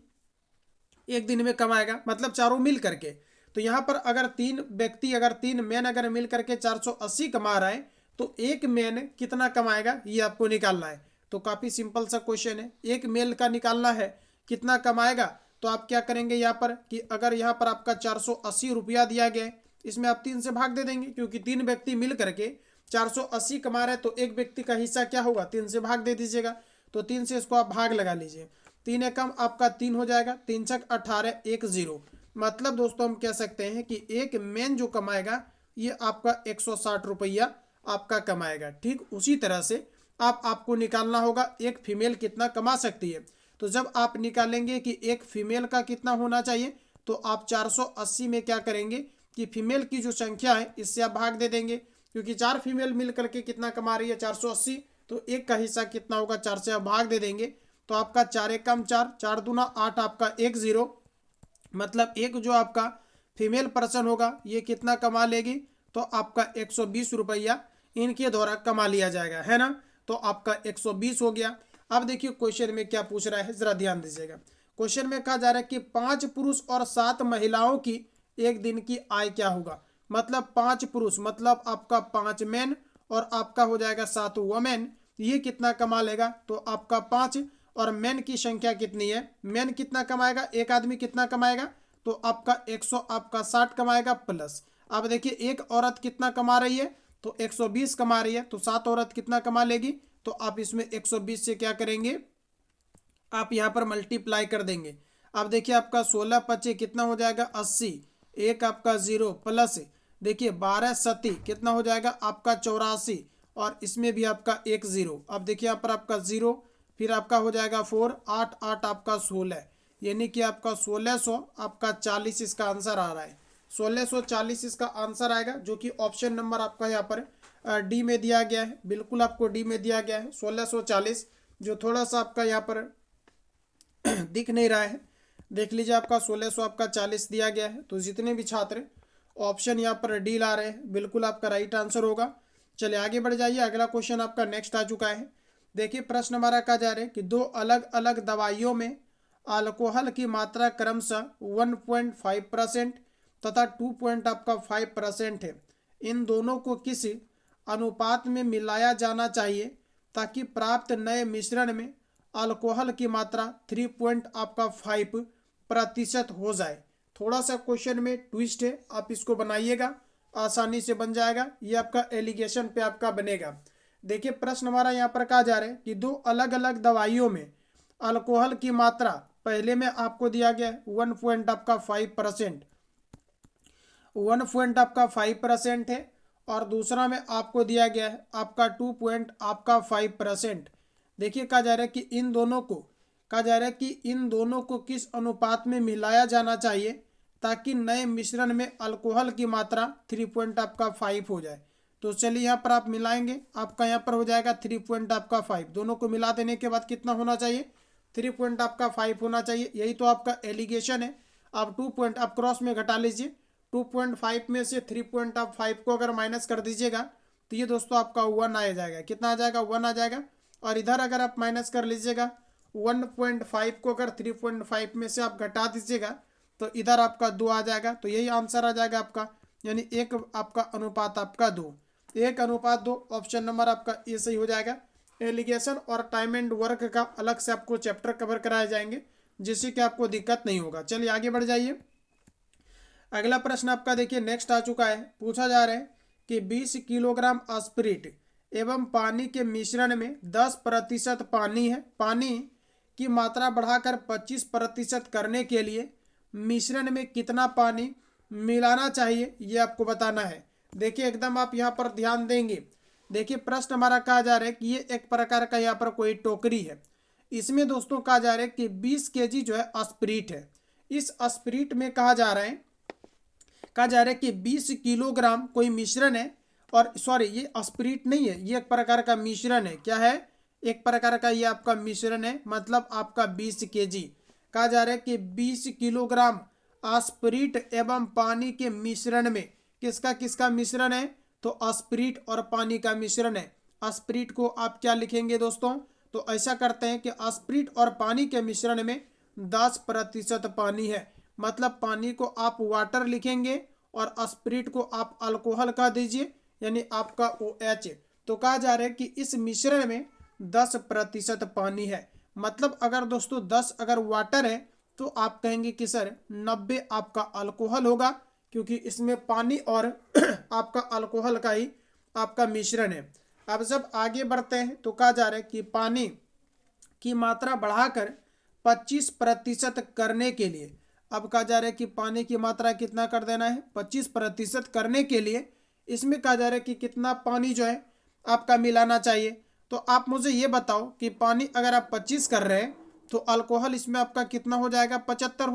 एक दिन में कमाएगा, मतलब चारों मिल करके। तो यहाँ पर अगर 3 व्यक्ति, अगर 3 मैन अगर मिल करके 480 कमा रहा है तो एक मैन कितना कमाएगा, ये आपको निकालना है। तो काफ़ी सिंपल सा क्वेश्चन है, एक मेल का निकालना है कितना कमाएगा। तो आप क्या करेंगे यहाँ पर कि अगर यहाँ पर आपका 480 रुपया दिया गया है, इसमें आप 3 से भाग दे देंगे, क्योंकि 3 व्यक्ति मिल करके 480 कमा रहे हैं तो एक व्यक्ति का हिस्सा क्या होगा? 3 से भाग दे दीजिएगा। तो 3 से इसको आप भाग लगा लीजिए, 3 एकम आपका 3 हो जाएगा, 3 छक 18, 1 0। मतलब दोस्तों हम कह सकते हैं कि एक मैन जो कमाएगा ये आपका 160 रुपया आपका कमाएगा। ठीक उसी तरह से आपको निकालना होगा एक फीमेल कितना कमा सकती है। तो जब आप निकालेंगे कि एक फीमेल का कितना होना चाहिए, तो आप 480 में क्या करेंगे कि फीमेल की जो संख्या है इससे आप भाग दे देंगे, क्योंकि 4 फीमेल मिल करके कितना कमा रही है? 480। तो एक का हिस्सा कितना होगा? 4 से आप भाग दे देंगे, तो आपका 4 एकम 4, 4 दूना 8, आपका 1 0। मतलब एक जो आपका फीमेल पर्सन होगा ये कितना कमा लेगी? तो आपका 120 रुपया इनके द्वारा कमा लिया जाएगा, है ना? तो आपका 120 हो गया। अब देखिए क्वेश्चन में क्या पूछ रहा है, जरा ध्यान दीजिएगा। क्वेश्चन में कहा जा रहा है कि 5 पुरुष और 7 महिलाओं की एक दिन की आय क्या होगा। मतलब 5 पुरुष मतलब आपका 5 मैन और आपका हो जाएगा 7 वुमेन, ये कितना कमा लेगा? तो आपका 5 और मैन की संख्या कितनी है? मैन कितना कमाएगा? एक आदमी कितना कमाएगा? तो आपका 160 कमाएगा प्लस। अब देखिए एक औरत कितना कमा रही है? तो 120 कमा रही है, तो 7 औरत कितना कमा लेगी? तो आप इसमें 120 से क्या करेंगे? आप यहाँ पर मल्टीप्लाई कर देंगे। अब देखिए आपका 16 25 कितना हो जाएगा? 80, एक आपका 0 प्लस देखिए 12 सती कितना हो जाएगा? आपका 84, और इसमें भी आपका 1 0। अब देखिए यहाँ पर आपका 0, फिर आपका हो जाएगा 4, 8 8 आपका 16, यानी कि आपका 1600 आपका 40 इसका आंसर आ रहा है। 1640 इसका आंसर आएगा, जो कि ऑप्शन नंबर आपका यहाँ पर डी में दिया गया है। बिल्कुल आपको डी में दिया गया है 1640, जो थोड़ा सा आपका यहाँ पर दिख नहीं रहा है। देख लीजिए आपका 1600 आपका 40 दिया गया है। तो जितने भी छात्र ऑप्शन यहाँ पर डी ला रहे हैं बिल्कुल आपका राइट आंसर होगा। चलिए आगे बढ़ जाइए, अगला क्वेश्चन आपका नेक्स्ट आ चुका है। देखिए प्रश्न हमारा कहा जा रहा है कि 2 अलग अलग दवाइयों में अल्कोहल की मात्रा क्रमशः 1.5% तथा 2.5% है। इन दोनों को किस अनुपात में मिलाया जाना चाहिए ताकि प्राप्त नए मिश्रण में अल्कोहल की मात्रा 3.5% हो जाए। थोड़ा सा क्वेश्चन में ट्विस्ट है, आप इसको बनाइएगा, आसानी से बन जाएगा। ये आपका एलिगेशन पे आपका बनेगा। देखिए प्रश्न हमारा यहाँ पर कहा जा रहा है कि 2 अलग अलग दवाइयों में अल्कोहल की मात्रा पहले में आपको दिया गया है 1.5% है, और दूसरा में आपको दिया गया है आपका 2.5%। देखिए कहा जा रहा है कि इन दोनों को किस अनुपात में मिलाया जाना चाहिए ताकि नए मिश्रण में अल्कोहल की मात्रा 3.5 हो जाए। तो चलिए यहाँ पर आप मिलाएंगे, आपका यहाँ पर हो जाएगा 3.5। दोनों को मिला देने के बाद कितना होना चाहिए? 3.5 होना चाहिए। यही तो आपका एलिगेशन है। आप 2 आप क्रॉस में घटा लीजिए, 2.5 में से 3.5 को अगर माइनस कर दीजिएगा तो ये दोस्तों आपका 1 आ जाएगा। कितना आ जाएगा? 1 आ जाएगा। और इधर अगर आप माइनस कर लीजिएगा 1.5 को अगर 3.5 में से आप घटा दीजिएगा तो इधर आपका 2 आ जाएगा। तो यही आंसर आ जाएगा आपका, यानी 1 आपका अनुपात आपका 2, 1:2। ऑप्शन नंबर आपका ए सही हो जाएगा। एलिगेशन और टाइम एंड वर्क का अलग से आपको चैप्टर कवर कराए जाएंगे, जिससे कि आपको दिक्कत नहीं होगा। चलिए आगे बढ़ जाइए। अगला प्रश्न आपका देखिए नेक्स्ट आ चुका है। पूछा जा रहा है कि 20 किलोग्राम स्पिरिट एवं पानी के मिश्रण में 10% पानी है। पानी की मात्रा बढ़ाकर 25% करने के लिए मिश्रण में कितना पानी मिलाना चाहिए, ये आपको बताना है। देखिए एकदम आप यहाँ पर ध्यान देंगे। देखिए प्रश्न हमारा कहा जा रहा है कि ये एक प्रकार का यहाँ पर कोई टोकरी है। इसमें दोस्तों कहा जा रहा है कि 20 केजी जो है स्पिरिट है। इस स्पिरिट में कहा जा रहा है कि 20 किलोग्राम कोई मिश्रण है। और सॉरी, ये स्पिरिट नहीं है, ये एक प्रकार का मिश्रण है। क्या है? एक प्रकार का ये आपका मिश्रण है, मतलब आपका 20 केजी। कहा जा रहा है कि 20 किलोग्राम स्पिरिट एवं पानी के मिश्रण में किसका किसका मिश्रण है? तो स्पिरिट और पानी का मिश्रण है। स्पिरिट को आप क्या लिखेंगे दोस्तों? तो ऐसा करते हैं कि स्पिरिट और पानी के मिश्रण में 10% पानी है, मतलब पानी को आप वाटर लिखेंगे और स्पिरिट को आप अल्कोहल कह दीजिए, यानी आपका OH। तो कहा जा रहा है कि इस मिश्रण में 10% पानी है। मतलब अगर दोस्तों 10 अगर वाटर है तो आप कहेंगे कि सर 90 आपका अल्कोहल होगा, क्योंकि इसमें पानी और आपका अल्कोहल का ही आपका मिश्रण है। अब जब आगे बढ़ते हैं तो कहा जा रहा है कि पानी की मात्रा बढ़ाकर 25% करने के लिए, अब कहा जा रहा है कि पानी की मात्रा कितना कर देना है? 25% करने के लिए इसमें कहा जा रहा है कि कितना पानी जो है आपका मिलाना चाहिए। तो आप मुझे ये बताओ कि पानी अगर आप 25 कर रहे हैं तो अल्कोहल इसमें आपका कितना हो जाएगा? 75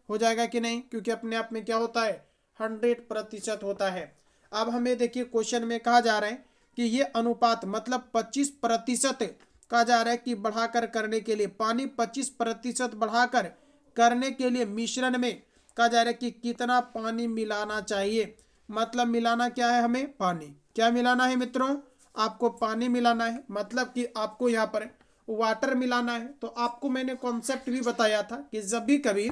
हो जाएगा कि नहीं? क्योंकि अपने आप में क्या होता है? 100% होता है। अब हमें देखिए क्वेश्चन में कहा जा रहा है कि ये अनुपात मतलब 25% कहा जा रहा है कि बढ़ाकर करने के लिए, पानी 25% बढ़ाकर करने के लिए मिश्रण में कहा जा रहा है कि कितना पानी मिलाना चाहिए। मतलब मिलाना क्या है? हमें पानी क्या मिलाना है मित्रों? आपको पानी मिलाना है, मतलब कि आपको यहाँ पर वाटर मिलाना है। तो आपको मैंने कॉन्सेप्ट भी बताया था कि जब भी कभी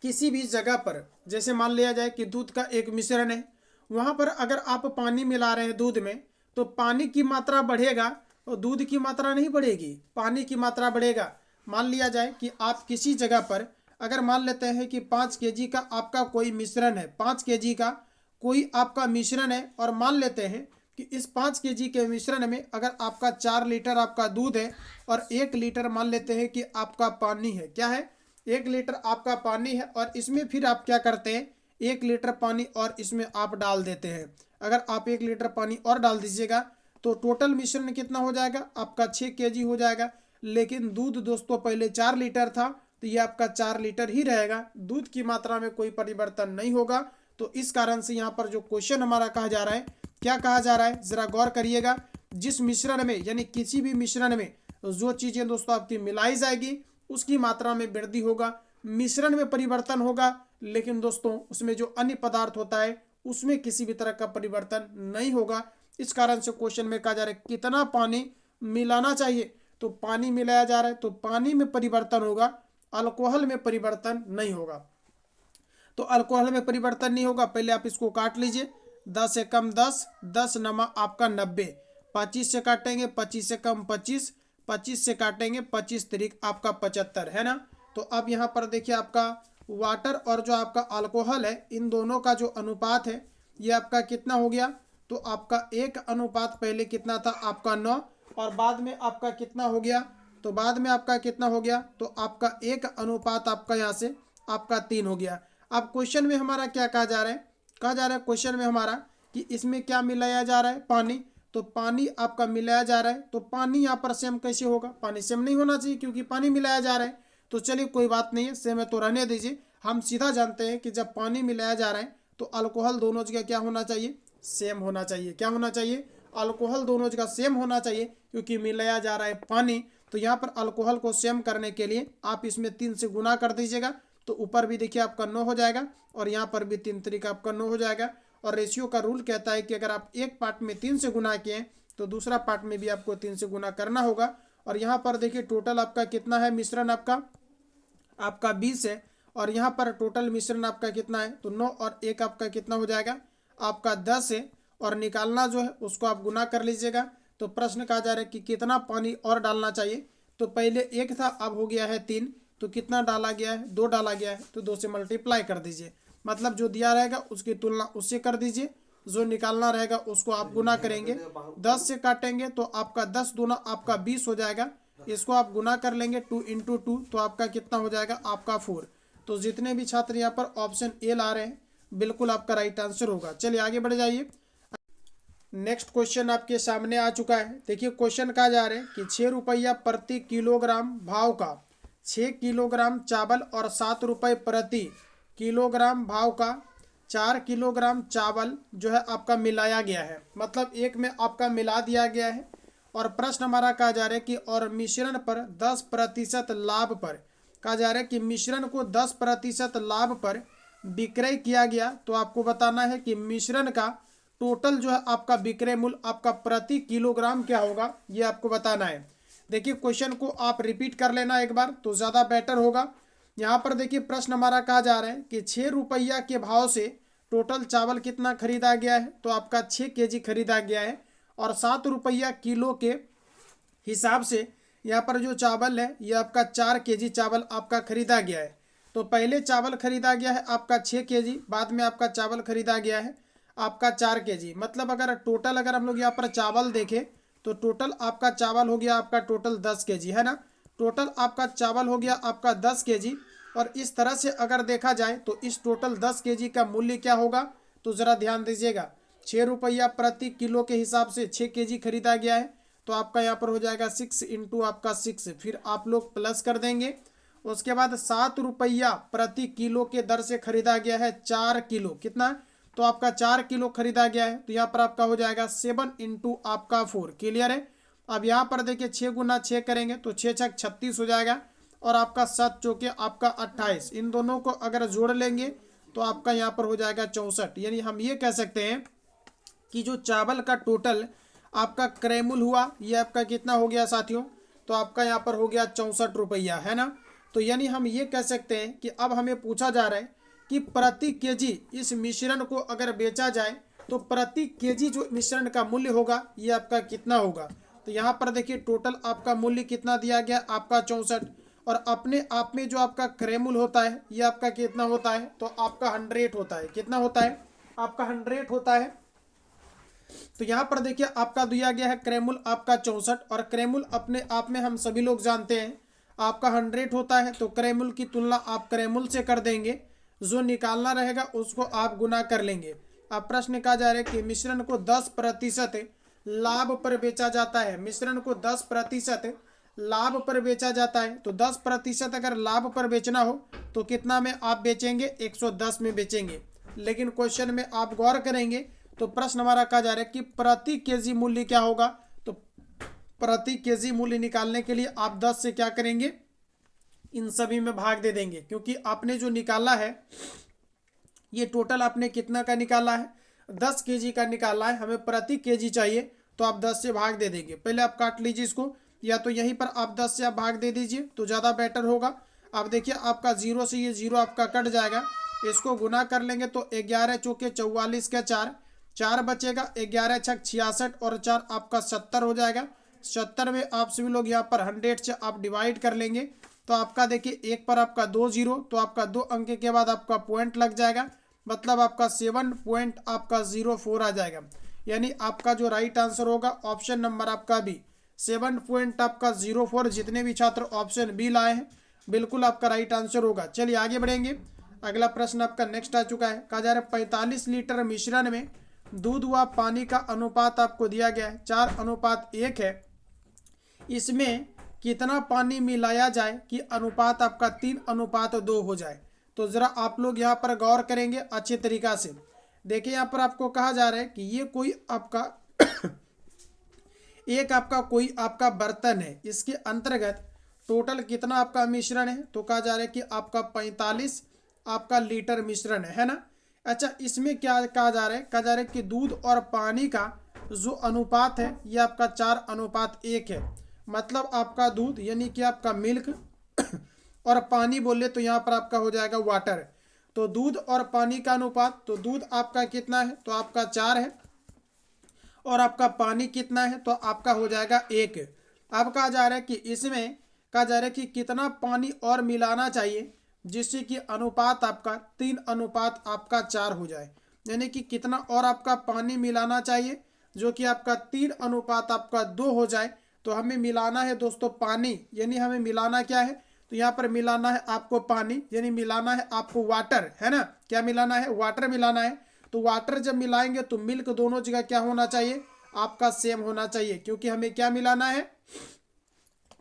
किसी भी जगह पर, जैसे मान लिया जाए कि दूध का एक मिश्रण है, वहाँ पर अगर आप पानी मिला रहे हैं दूध में, तो पानी की मात्रा बढ़ेगा और दूध की मात्रा नहीं बढ़ेगी, पानी की मात्रा बढ़ेगा। मान लिया जाए कि आप किसी जगह पर अगर मान लेते हैं कि 5 केजी का आपका कोई मिश्रण है, 5 केजी का कोई आपका मिश्रण है, और मान लेते हैं कि इस 5 केजी के मिश्रण में अगर आपका 4 लीटर आपका दूध है और 1 लीटर मान लेते हैं कि आपका पानी है। क्या है? 1 लीटर आपका पानी है, और इसमें फिर आप क्या करते हैं? 1 लीटर पानी और इसमें आप डाल देते हैं। अगर आप 1 लीटर पानी और डाल दीजिएगा तो टोटल मिश्रण कितना हो जाएगा? आपका 6 केजी हो जाएगा। लेकिन दूध दोस्तों पहले 4 लीटर था, तो ये आपका 4 लीटर ही रहेगा, दूध की मात्रा में कोई परिवर्तन नहीं होगा। तो इस कारण से यहाँ पर जो क्वेश्चन हमारा कहा जा रहा है, क्या कहा जा रहा है? जरा गौर करिएगा। जिस मिश्रण में, यानी किसी भी मिश्रण में जो चीजें दोस्तों आपकी मिलाई जाएगी उसकी मात्रा में वृद्धि होगा, मिश्रण में परिवर्तन होगा, लेकिन दोस्तों उसमें जो अन्य पदार्थ होता है उसमें किसी भी तरह का परिवर्तन नहीं होगा। इस कारण से क्वेश्चन में कहा जा रहा है कितना पानी मिलाना चाहिए। तो पानी मिलाया जा रहा है तो पानी में परिवर्तन होगा, अल्कोहल में परिवर्तन नहीं होगा। तो अल्कोहल में परिवर्तन नहीं होगा, पहले आप इसको काट लीजिए। 10 से कम 10, 10 नमा आपका 90, 25 से काटेंगे, 25 से कम 25, 25 से काटेंगे, 25 तिरिक आपका 75, है ना। तो अब यहाँ पर देखिए आपका वाटर और जो आपका अल्कोहल है, इन दोनों का जो अनुपात है ये आपका कितना हो गया? तो आपका एक अनुपात पहले कितना था? आपका 9, और बाद में आपका कितना हो गया? तो बाद में आपका कितना हो गया? तो आपका एक अनुपात आपका यहाँ से आपका 3 हो गया। अब क्वेश्चन में हमारा क्या कहा जा रहा है? कहा जा रहा है क्वेश्चन में हमारा कि इसमें क्या मिलाया जा रहा है? पानी। तो पानी आपका मिलाया जा रहा है, तो पानी यहाँ पर सेम कैसे होगा? पानी सेम नहीं होना चाहिए क्योंकि पानी मिलाया जा रहा है। तो चलिए कोई बात नहीं है, सेम है तो रहने दीजिए। हम सीधा जानते हैं कि जब पानी मिलाया जा रहा है तो अल्कोहल दोनों जगह क्या होना चाहिए? सेम होना चाहिए। क्या होना चाहिए? अल्कोहल दोनों जगह सेम होना चाहिए, क्योंकि मिलाया जा रहा है पानी। तो यहाँ पर अल्कोहल को सेम करने के लिए आप इसमें 3 से गुना कर दीजिएगा, तो ऊपर भी देखिए आपका 9 हो जाएगा और यहाँ पर भी 3 तरीका आपका 9 हो जाएगा। और रेशियो का रूल कहता है कि अगर आप एक पार्ट में 3 से गुना किए तो दूसरा पार्ट में भी आपको 3 से गुना करना होगा। और यहाँ पर देखिए टोटल आपका कितना है, मिश्रण आपका 20 है, और यहाँ पर टोटल मिश्रण आपका कितना है, तो 9 और 1 आपका कितना हो जाएगा, आपका 10 है। और निकालना जो है उसको आप गुना कर लीजिएगा। तो प्रश्न कहा जा रहा है कि कितना पानी और डालना चाहिए। तो पहले 1 था, अब हो गया है 3, तो कितना डाला गया है, 2 डाला गया है, तो 2 से मल्टीप्लाई कर दीजिए। मतलब जो दिया रहेगा उसकी तुलना उससे कर दीजिए, जो निकालना रहेगा उसको आप गुना करेंगे। 10 से काटेंगे तो आपका 10 दूना आपका 20 हो जाएगा। इसको आप गुना कर लेंगे 2 × 2, तो आपका कितना हो जाएगा, आपका 4। तो जितने भी छात्र यहाँ पर ऑप्शन ए ला रहे हैं बिल्कुल आपका राइट आंसर होगा। चलिए आगे बढ़ जाइए। नेक्स्ट क्वेश्चन आपके सामने आ चुका है। देखिए क्वेश्चन कहा जा रहा है कि 6 रुपया प्रति किलोग्राम भाव का 6 किलोग्राम चावल और 7 रुपये प्रति किलोग्राम भाव का 4 किलोग्राम चावल जो है आपका मिलाया गया है। मतलब एक में आपका मिला दिया गया है। और प्रश्न हमारा कहा जा रहा है कि और मिश्रण पर 10% लाभ पर, कहा जा रहा है कि मिश्रण को 10% लाभ पर विक्रय किया गया। तो आपको बताना है कि मिश्रण का टोटल जो है आपका विक्रय मूल्य आपका प्रति किलोग्राम क्या होगा, ये आपको बताना है। देखिए क्वेश्चन को आप रिपीट कर लेना एक बार तो ज़्यादा बेटर होगा। यहाँ पर देखिए प्रश्न हमारा कहा जा रहा है कि 6 रुपया के भाव से टोटल चावल कितना खरीदा गया है, तो आपका 6 केजी खरीदा गया है। और 7 रुपया किलो के हिसाब से यहाँ पर जो चावल है ये आपका 4 केजी चावल आपका खरीदा गया है। तो पहले चावल खरीदा गया है आपका 6 केजी, बाद में आपका चावल खरीदा गया है आपका 4 केजी। मतलब अगर टोटल अगर हम लोग यहाँ पर चावल देखें तो टोटल आपका चावल हो गया आपका टोटल 10 केजी, है ना। टोटल आपका चावल हो गया आपका 10 केजी। और इस तरह से अगर देखा जाए तो इस टोटल 10 केजी का मूल्य क्या होगा, तो ज़रा ध्यान दीजिएगा। 6 रुपया प्रति किलो के हिसाब से 6 केजी खरीदा गया है, तो आपका यहाँ पर हो जाएगा 6 × आपका 6, फिर आप लोग प्लस कर देंगे। उसके बाद 7 रुपया प्रति किलो के दर से खरीदा गया है 4 किलो, कितना, तो आपका 4 किलो खरीदा गया है। तो यहाँ पर आपका हो जाएगा 7 × आपका 4। क्लियर है। अब यहाँ पर देखिए 6 × 6 करेंगे तो 6 × 6 = 36 हो जाएगा। और आपका 7 चौके आपका 28, इन दोनों को अगर जोड़ लेंगे तो आपका यहाँ पर हो जाएगा 64। यानी हम ये कह सकते हैं कि जो चावल का टोटल आपका क्रय मूल्य हुआ ये आपका कितना हो गया साथियों, तो आपका यहाँ पर हो गया 64 रुपया, है ना। तो यानी हम ये कह सकते हैं कि अब हमें पूछा जा रहा है कि प्रति केजी इस मिश्रण को अगर बेचा जाए तो प्रति केजी जो मिश्रण का मूल्य होगा ये आपका कितना होगा। तो यहाँ पर देखिए टोटल आपका मूल्य कितना दिया गया, आपका 64। और अपने आप में जो आपका क्रय मूल्य होता है ये आपका कितना होता है, तो आपका 100 होता है। कितना होता है, आपका 100 होता है। तो यहाँ पर देखिए आपका दिया गया है क्रय मूल्य आपका 64, और क्रय मूल्य अपने आप में हम सभी लोग जानते हैं आपका 100 होता है। तो क्रय मूल्य की तुलना आप क्रय मूल्य से कर देंगे, जो निकालना रहेगा उसको आप गुना कर लेंगे। अब प्रश्न कहा जा रहा है कि मिश्रण को 10% लाभ पर बेचा जाता है। मिश्रण को 10% लाभ पर बेचा जाता है। तो 10% अगर लाभ पर बेचना हो तो कितना में आप बेचेंगे, 110 में बेचेंगे। लेकिन क्वेश्चन में आप गौर करेंगे तो प्रश्न हमारा कहा जा रहा है कि प्रति केजी मूल्य क्या होगा। तो प्रति केजी मूल्य निकालने के लिए आप 10 से क्या करेंगे, इन सभी में भाग दे देंगे, क्योंकि आपने जो निकाला है ये टोटल आपने कितना का निकाला है, 10 केजी का निकाला है। हमें प्रति केजी चाहिए तो आप 10 से भाग दे देंगे। पहले आप काट लीजिए इसको, या तो यहीं पर आप 10 से आप भाग दे दीजिए तो ज़्यादा बेटर होगा। अब देखिए आपका 0 से ये 0 आपका कट जाएगा। इसको गुना कर लेंगे तो 11 चौके 44 के 4, 4 बचेगा, 11 छक 66 और 4 आपका 70 हो जाएगा। 70 में आप सभी लोग यहाँ पर 100 से आप डिवाइड कर लेंगे तो आपका देखिए एक पर आपका 2 0, तो आपका 2 अंक के बाद आपका पॉइंट लग जाएगा। मतलब आपका 7.04 आ जाएगा। यानी आपका जो राइट आंसर होगा ऑप्शन नंबर आपका बी, 7.04। जितने भी छात्र ऑप्शन बी लाए हैं बिल्कुल आपका राइट आंसर होगा। चलिए आगे बढ़ेंगे। अगला प्रश्न आपका नेक्स्ट आ चुका है। कहा जा रहा है 45 लीटर मिश्रण में दूध व पानी का अनुपात आपको दिया गया है 4:1 है। इसमें कितना पानी मिलाया जाए कि अनुपात आपका 3:2 हो जाए। तो ज़रा आप लोग यहाँ पर गौर करेंगे अच्छे तरीक़ा से। देखिए यहाँ पर आपको कहा जा रहा है कि ये कोई आपका एक आपका कोई आपका बर्तन है, इसके अंतर्गत टोटल कितना आपका मिश्रण है। तो कहा जा रहा है कि आपका 45 आपका लीटर मिश्रण है ना। अच्छा, इसमें क्या कहा जा रहा है, कहा जा रहा है कि दूध और पानी का जो अनुपात है ये आपका 4:1 है। मतलब आपका दूध यानी कि आपका मिल्क और पानी बोले तो यहाँ पर आपका हो जाएगा वाटर। तो दूध और पानी का अनुपात, तो दूध आपका कितना है, तो आपका 4 है, और आपका पानी कितना है, तो आपका हो जाएगा 1। अब कहा जा रहा है कि इसमें कहा जा रहा है कि कितना पानी और मिलाना चाहिए जिससे कि अनुपात आपका 3:4 हो जाए। यानी कि कितना और आपका पानी मिलाना चाहिए जो कि आपका 3:2 हो जाए। तो हमें मिलाना है दोस्तों पानी, यानी हमें मिलाना क्या है, तो यहाँ पर मिलाना है आपको पानी, यानी मिलाना है आपको वाटर, है ना। क्या मिलाना है, वाटर मिलाना है। तो वाटर जब मिलाएंगे तो मिल्क दोनों जगह क्या होना चाहिए, आपका सेम होना चाहिए, क्योंकि हमें क्या मिलाना है,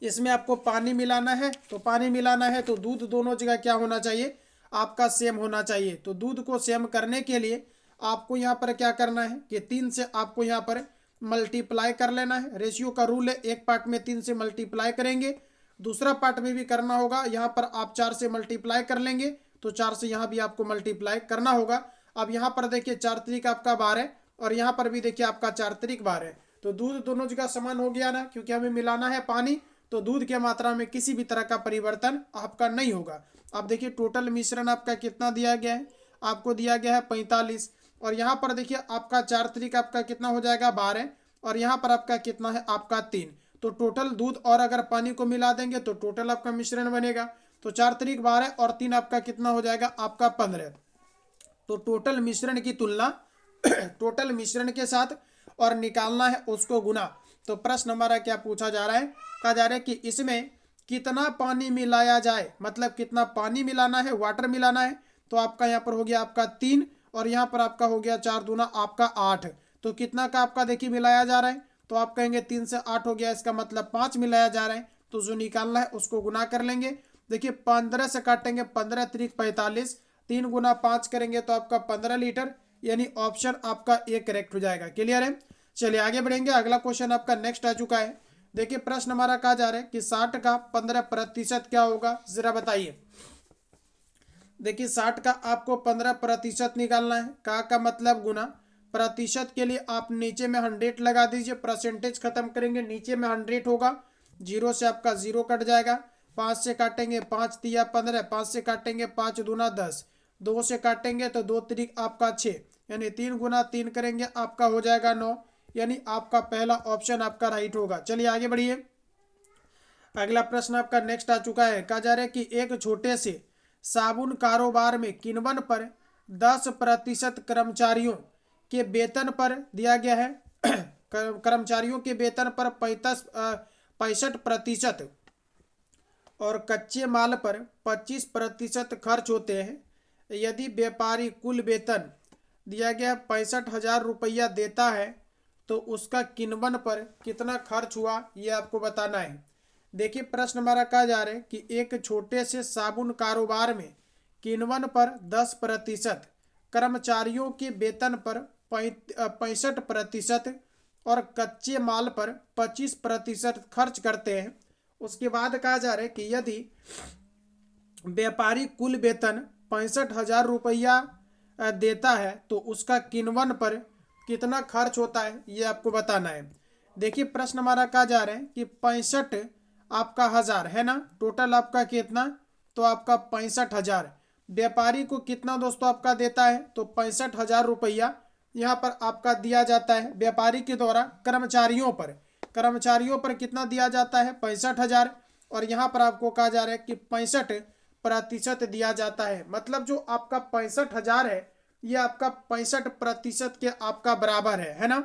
इसमें आपको पानी मिलाना है। तो पानी मिलाना है तो दूध दोनों जगह क्या होना चाहिए, आपका सेम होना चाहिए। तो दूध को सेम करने के लिए आपको यहाँ पर क्या करना है कि 3 से आपको यहाँ पर मल्टीप्लाई कर लेना है। रेशियो का रूल है, एक पार्ट में 3 से मल्टीप्लाई करेंगे, दूसरा पार्ट में भी करना होगा। यहाँ पर आप 4 से मल्टीप्लाई कर लेंगे तो 4 से यहाँ भी आपको मल्टीप्लाई करना होगा। अब यहाँ पर देखिए 4 तरीक आपका 12 और यहाँ पर भी देखिए आपका 4 तरीक 12। तो दूध दोनों जगह समान हो गया ना, क्योंकि हमें मिलाना है पानी। तो दूध की मात्रा में किसी भी तरह का परिवर्तन आपका नहीं होगा। अब देखिए टोटल मिश्रण आपका कितना दिया गया है, आपको दिया गया है 45। और यहाँ पर देखिए आपका 4 तरीक आपका कितना हो जाएगा 12, और यहाँ पर आपका कितना है आपका 3। तो टोटल दूध और अगर पानी को मिला देंगे तो टोटल आपका मिश्रण बनेगा। तो 4 तरीक 12 और 3 आपका कितना हो जाएगा आपका 15। तो टोटल मिश्रण की तुलना टोटल मिश्रण के साथ और निकालना है उसको गुना। तो प्रश्न हमारा क्या पूछा जा रहा है, कहा जा रहा है कि इसमें कितना पानी मिलाया जाए, मतलब कितना पानी मिलाना है, वाटर मिलाना है। तो आपका यहाँ पर हो गया आपका 3 और यहाँ पर आपका हो गया 4 दूना आपका 8। तो कितना का आपका देखिए मिलाया जा रहा है, तो आप कहेंगे 3 से 8 हो गया, इसका मतलब 5 मिलाया जा रहा है। तो जो निकालना है उसको गुना कर लेंगे। देखिए 15 से काटेंगे, 15 तरीक 45, 3 गुना 5 करेंगे तो आपका 15 लीटर, यानी ऑप्शन आपका ए करेक्ट हो जाएगा। क्लियर है। चलिए आगे बढ़ेंगे, अगला क्वेश्चन आपका नेक्स्ट आ चुका है। देखिए प्रश्न हमारा कहा जा रहा है कि 60 का 15% क्या होगा, जरा बताइए। देखिए 60 का आपको 15% निकालना है, का मतलब गुना। प्रतिशत के लिए आप नीचे में 100 लगा दीजिए, परसेंटेज खत्म करेंगे नीचे में 100 होगा, 0 से आपका 0 कट जाएगा। 5 से काटेंगे 5 तिया 15, 5 से काटेंगे 5 दूना 10, 2 से काटेंगे तो 2 तरीक आपका 6, यानी 3 गुना 3 करेंगे आपका हो जाएगा 9, यानी आपका पहला ऑप्शन आपका राइट होगा। चलिए आगे बढ़िए, अगला प्रश्न आपका नेक्स्ट आ चुका है। कहा जा रहा है कि एक छोटे से साबुन कारोबार में किण्वन पर 10% कर्मचारियों के वेतन पर दिया गया है कर्मचारियों के वेतन पर 65% और कच्चे माल पर 25% खर्च होते हैं। यदि व्यापारी कुल वेतन दिया गया 65,000 रुपया देता है तो उसका किण्वन पर कितना खर्च हुआ ये आपको बताना है। देखिए प्रश्न हमारा कहा जा रहा है कि एक छोटे से साबुन कारोबार में किण्वन पर 10%, कर्मचारियों के वेतन पर 65% और कच्चे माल पर 25% खर्च करते हैं। उसके बाद कहा जा रहा है कि यदि व्यापारी कुल वेतन 65,000 रुपया देता है तो उसका किण्वन पर कितना खर्च होता है ये आपको बताना है। देखिए प्रश्न हमारा कहा जा रहा है कि 65 आपका हजार है ना, टोटल आपका कितना, तो आपका 65,000। व्यापारी को कितना दोस्तों आपका देता है, तो 65,000 रुपया यहाँ पर आपका दिया जाता है व्यापारी के द्वारा कर्मचारियों पर कितना दिया जाता है 65,000, और यहाँ पर आपको कहा जा रहा है कि 65% दिया जाता है। मतलब जो आपका 65,000 है ये आपका 65% के आपका बराबर है ना।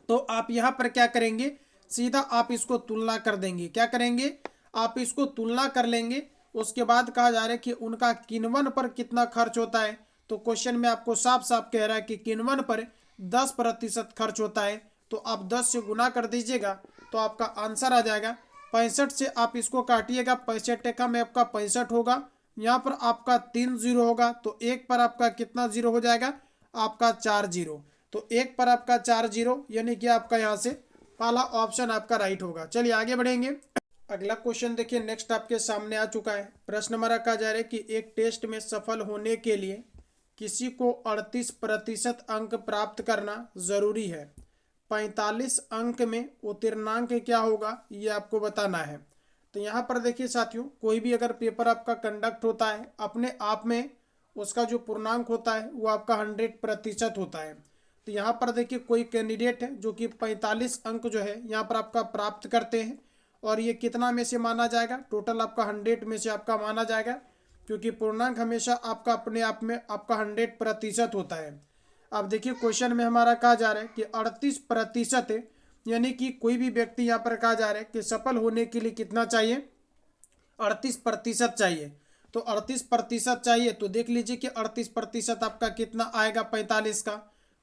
तो आप यहाँ पर क्या करेंगे, सीधा आप इसको तुलना कर देंगे, क्या करेंगे आप इसको तुलना कर लेंगे। उसके बाद कहा जा रहा है कि उनका किण्वन पर कितना खर्च होता है। तो क्वेश्चन में आपको साफ साफ कह रहा है कि किण्वन पर 10% खर्च होता है। तो आप 10 से गुना कर दीजिएगा तो आपका आंसर आ जाएगा 65 से आप इसको काटिएगा, 65 में आपका 65 होगा, यहाँ पर आपका 3 जीरो होगा तो एक पर आपका कितना जीरो हो जाएगा, आपका 4 जीरो। तो एक पर आपका 4 जीरो, यानी कि आपका यहाँ से पहला ऑप्शन आपका राइट होगा। चलिए आगे बढ़ेंगे, अगला क्वेश्चन देखिए नेक्स्ट आपके सामने आ चुका है। प्रश्न हमारा कहा जा रहा है कि एक टेस्ट में सफल होने के लिए किसी को 38% अंक प्राप्त करना जरूरी है। 45 अंक में उत्तीर्णांक क्या होगा ये आपको बताना है। तो यहाँ पर देखिए साथियों, कोई भी अगर पेपर आपका कंडक्ट होता है, अपने आप में उसका जो पूर्णांक होता है वो आपका 100% होता है। तो यहाँ पर देखिए कोई कैंडिडेट है जो कि 45 अंक जो है यहाँ पर आपका प्राप्त करते हैं, और ये कितना में से माना जाएगा, टोटल आपका 100 में से आपका माना जाएगा, क्योंकि पूर्णांक हमेशा आपका अपने आप में आपका 100% होता है। अब देखिए क्वेश्चन में हमारा कहा जा रहा है कि 38%, यानी कि कोई भी व्यक्ति यहाँ पर कहा जा रहा है कि सफल होने के लिए कितना चाहिए, 38% चाहिए। तो 38% चाहिए, तो देख लीजिए कि 38% आपका कितना आएगा 45 का।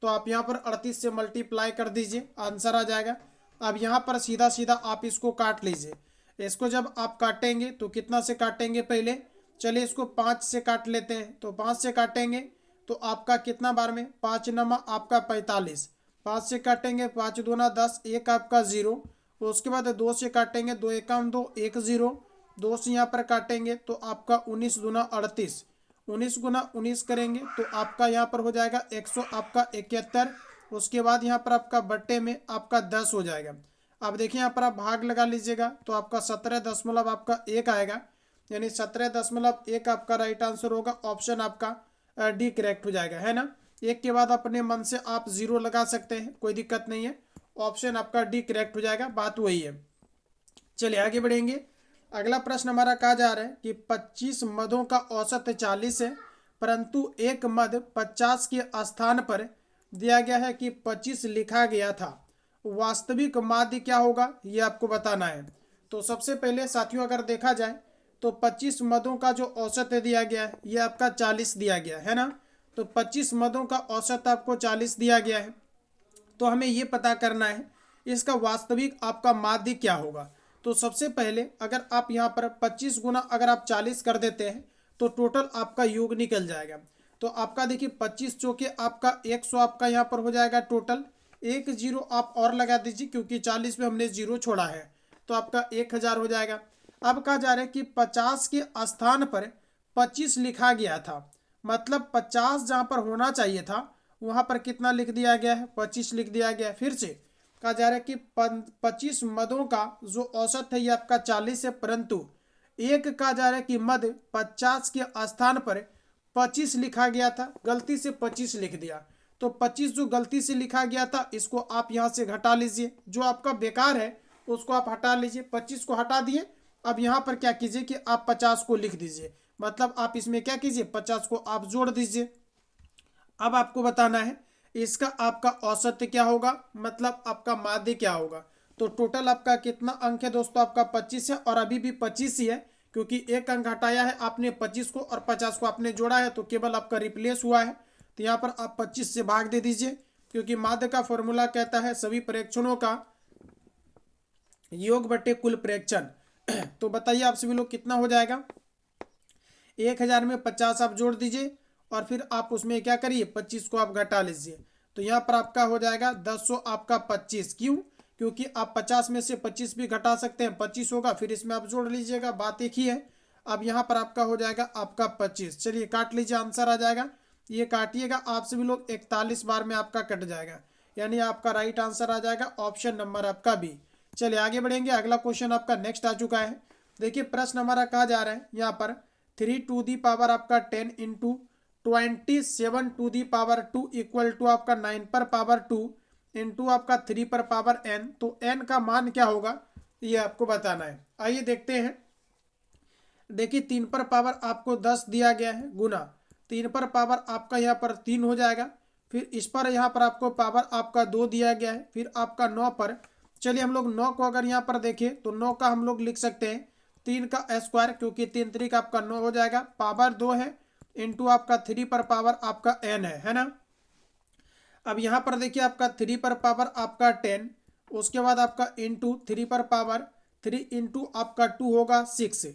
तो आप यहाँ पर 38 से मल्टीप्लाई कर दीजिए, आंसर आ जाएगा। अब यहाँ पर सीधा सीधा आप इसको काट लीजिए। इसको जब आप काटेंगे तो कितना से काटेंगे, पहले चलिए इसको 5 से काट लेते हैं। तो 5 से काटेंगे तो आपका कितना बार में, 5 नमा आपका 45, 5 से काटेंगे 5 दूना 10, एक आपका 0। उसके बाद 2 से काटेंगे, 2 एकम 2, 1 0, 2 से यहाँ पर काटेंगे तो आपका 19 दूना 38, 19 गुना 19 करेंगे तो आपका यहाँ पर हो जाएगा 100 आपका 71। उसके बाद यहाँ पर आपका बट्टे में आपका 10 हो जाएगा। अब देखिए यहाँ पर आप भाग लगा लीजिएगा तो आपका 17 आपका 1 आएगा, यानी 17.1 आपका राइट आंसर होगा। ऑप्शन आपका डी करेक्ट हो जाएगा, है ना। एक के बाद अपने मन से आप 0 लगा सकते हैं, कोई दिक्कत नहीं है। ऑप्शन आपका डी करेक्ट हो जाएगा, बात वही है। चलिए आगे बढ़ेंगे। अगला प्रश्न हमारा कहा जा रहा है कि 25 मदों का औसत 40 है, परंतु एक मद 50 के स्थान पर दिया गया है कि 25 लिखा गया था। वास्तविक माध्य क्या होगा ये आपको बताना है। तो सबसे पहले साथियों अगर देखा जाए तो 25 मदों का जो औसत दिया गया है ये आपका 40 दिया गया है ना। तो 25 मदों का औसत आपको 40 दिया गया है, तो हमें ये पता करना है इसका वास्तविक आपका माध्य क्या होगा। तो सबसे पहले अगर आप यहाँ पर 25 गुना अगर आप 40 कर देते हैं तो टोटल आपका योग निकल जाएगा। तो आपका देखिए 25 चौके आपका 100 आपका यहाँ पर हो जाएगा टोटल। 1 0 आप और लगा दीजिए क्योंकि 40 में हमने 0 छोड़ा है, तो आपका 1000 हो जाएगा। अब कहा जा रहा है कि 50 के स्थान पर 25 लिखा गया था, मतलब 50 जहाँ पर होना चाहिए था वहाँ पर कितना लिख दिया गया है, 25 लिख दिया गया है। फिर से कहा जा रहा है कि 25 मदों का जो औसत है ये आपका 40 है, परंतु एक कहा जा रहा है कि मद 50 के स्थान पर 25 लिखा गया था, गलती से 25 लिख दिया। तो 25 जो गलती से लिखा गया था इसको आप यहाँ से घटा लीजिए, जो आपका बेकार है उसको आप हटा लीजिए। 25 को हटा दिए, अब यहाँ पर क्या कीजिए कि आप 50 को लिख दीजिए, मतलब आप इसमें क्या कीजिए 50 को आप जोड़ दीजिए। अब आपको बताना है इसका आपका औसत क्या होगा, मतलब आपका माध्य क्या होगा। तो टोटल आपका कितना अंक है दोस्तों, आपका 25 है, और अभी भी 25 ही है क्योंकि एक अंक हटाया है आपने 25 को और 50 को आपने जोड़ा है, तो केवल आपका रिप्लेस हुआ है। तो यहाँ पर आप 25 से भाग दे दीजिए, क्योंकि माध्य का फॉर्मूला कहता है सभी प्रेक्षणों का योग बटे कुल प्रेक्षण। तो बताइए आप सभी लोग कितना हो जाएगा, 1000 में 50 आप जोड़ दीजिए और फिर आप उसमें क्या करिए 25 को आप घटा लीजिए। तो यहाँ पर आपका हो जाएगा 10 आपका 25, क्यों, क्योंकि आप 50 में से 25 भी घटा सकते हैं, 25 होगा फिर इसमें आप जोड़ लीजिएगा, बात एक ही है। अब यहाँ पर आपका हो जाएगा आपका 25, चलिए काट लीजिए, आंसर आ जाएगा। ये काटिएगा आप सभी लोग, 41 बार में आपका कट जाएगा, यानी आपका राइट आंसर आ जाएगा ऑप्शन नंबर आपका बी। चलिए आगे बढ़ेंगे। अगला क्वेश्चन आपका नेक्स्ट आ चुका है। देखिए प्रश्न हमारा कहा जा रहा है यहाँ पर 3 टू दी पावर आपका 10 into 27 to the power 2 equal to आपका 9 पर पावर 2 इंटू आपका 3 पर पावर n। तो n का मान क्या होगा ये आपको बताना है। आइए देखते हैं। देखिए 3 पर पावर आपको 10 दिया गया है, गुना 3 पर पावर आपका यहाँ पर 3 हो जाएगा, फिर इस पर यहाँ पर आपको पावर आपका 2 दिया गया है, फिर आपका 9 पर, चलिए हम लोग 9 को अगर यहाँ पर देखें तो 9 का हम लोग लिख सकते हैं 3 का स्क्वायर, क्योंकि 3 3 का आपका 9 हो जाएगा, पावर 2 है, इंटू आपका 3 पर पावर आपका n है ना। अब यहाँ पर देखिए आपका 3 पर पावर आपका 10, उसके बाद आपका इंटू 3 पर पावर 3 इंटू आपका 2 होगा 6,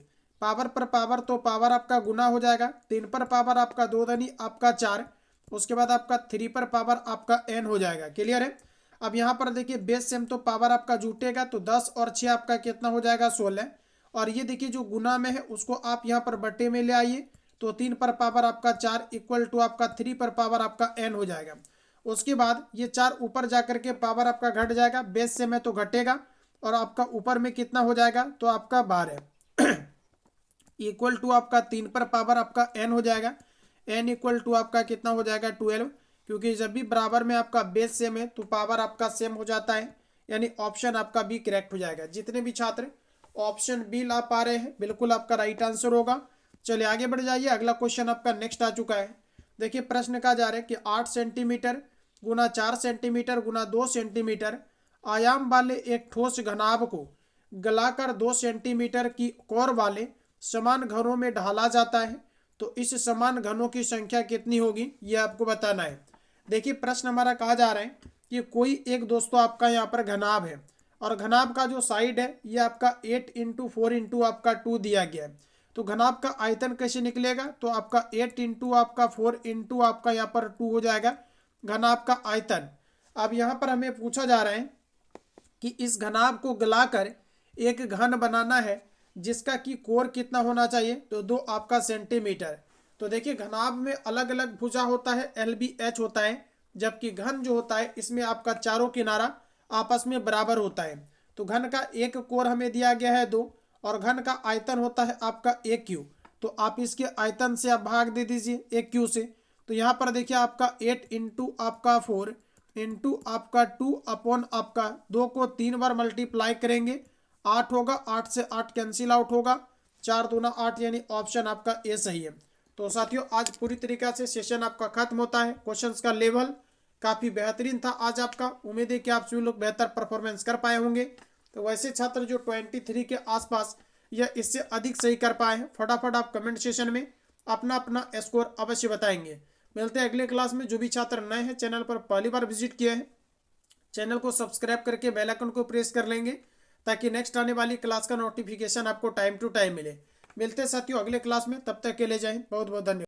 पावर पर पावर तो पावर आपका गुना हो जाएगा, 3 पर पावर आपका 2 धनी आपका 4, उसके बाद आपका 3 पर पावर आपका n हो जाएगा। क्लियर है। अब यहाँ पर देखिए बेस सेम तो पावर आपका जुटेगा, तो 10 और 6 आपका कितना हो जाएगा 16, और ये देखिए जो गुना में है उसको आप यहाँ पर बटे में ले आइए, तो 3 पर पावर आपका 4 इक्वल टू आपका 3 पर पावर आपका n हो जाएगा। उसके बाद ये 4 ऊपर जाकर के पावर आपका घट जाएगा, बेस से में तो घटेगा, और आपका ऊपर में कितना हो जाएगा, तो आपका 12 इक्वल टू आपका 3 पर पावर आपका n हो जाएगा। n इक्वल टू आपका कितना हो जाएगा 12, क्योंकि जब भी बराबर में आपका बेस सेम है तो पावर आपका सेम हो जाता है, यानी ऑप्शन आपका बी करेक्ट हो जाएगा। जितने भी छात्र ऑप्शन बी ला पा रहे हैं बिल्कुल आपका राइट आंसर होगा। चलिए आगे बढ़ जाइए, अगला क्वेश्चन आपका नेक्स्ट आ चुका है। देखिए प्रश्न कहा जा रहा है कि 8 सेंटीमीटर गुना 4 सेंटीमीटर गुना 2 सेंटीमीटर आयाम वाले एक ठोस घनाभ को गलाकर 2 सेंटीमीटर की कोर वाले समान घनों में ढाला जाता है, तो इस समान घनों की संख्या कितनी होगी, ये आपको बताना है। देखिए प्रश्न हमारा कहा जा रहा है कि कोई एक दोस्तों आपका यहाँ पर घनाभ है, और घनाभ का जो साइड है ये आपका 8 इंटू 4 इंटू आपका 2 दिया गया है। तो घनाभ का आयतन कैसे निकलेगा, तो आपका 8 इंटू आपका 4 इंटू आपका यहाँ पर 2 हो जाएगा घनाभ का आयतन। अब यहाँ पर हमें पूछा जा रहा है कि इस घनाभ को गलाकर एक घन बनाना है जिसका कि कोर कितना होना चाहिए, तो 2 आपका सेंटीमीटर। तो देखिए घनाभ में अलग अलग भुजा होता है, LBH होता है, जबकि घन जो होता है इसमें आपका चारों किनारा आपस में बराबर होता है। तो घन का एक कोर हमें दिया गया है 2, और घन का आयतन होता है आपका AQ। तो आप इसके आयतन से आप भाग दे दीजिए AQ से। तो यहाँ पर देखिए आपका 8 इंटू आपका 4 इंटू आपका 2 अपॉन आपका 2 को 3 बार मल्टीप्लाई करेंगे 8 होगा, 8 से 8 कैंसिल आउट होगा, 4 दूना 8, यानी ऑप्शन आपका ए सही है। तो साथियों आज पूरी तरीके से सेशन आपका खत्म होता है। क्वेश्चंस का लेवल काफ़ी बेहतरीन था आज आपका, उम्मीद है कि आप सभी लोग बेहतर परफॉर्मेंस कर पाए होंगे। तो वैसे छात्र जो 23 के आसपास या इससे अधिक सही कर पाए हैं, फटाफट आप कमेंट सेशन में अपना अपना स्कोर अवश्य बताएंगे। मिलते हैं अगले क्लास में। जो भी छात्र नए हैं, चैनल पर पहली बार विजिट किए हैं, चैनल को सब्सक्राइब करके बेल आइकन को प्रेस कर लेंगे ताकि नेक्स्ट आने वाली क्लास का नोटिफिकेशन आपको टाइम टू टाइम मिले। मिलते हैं साथियों अगले क्लास में, तब तक के लिए जय हिंद, बहुत बहुत धन्यवाद।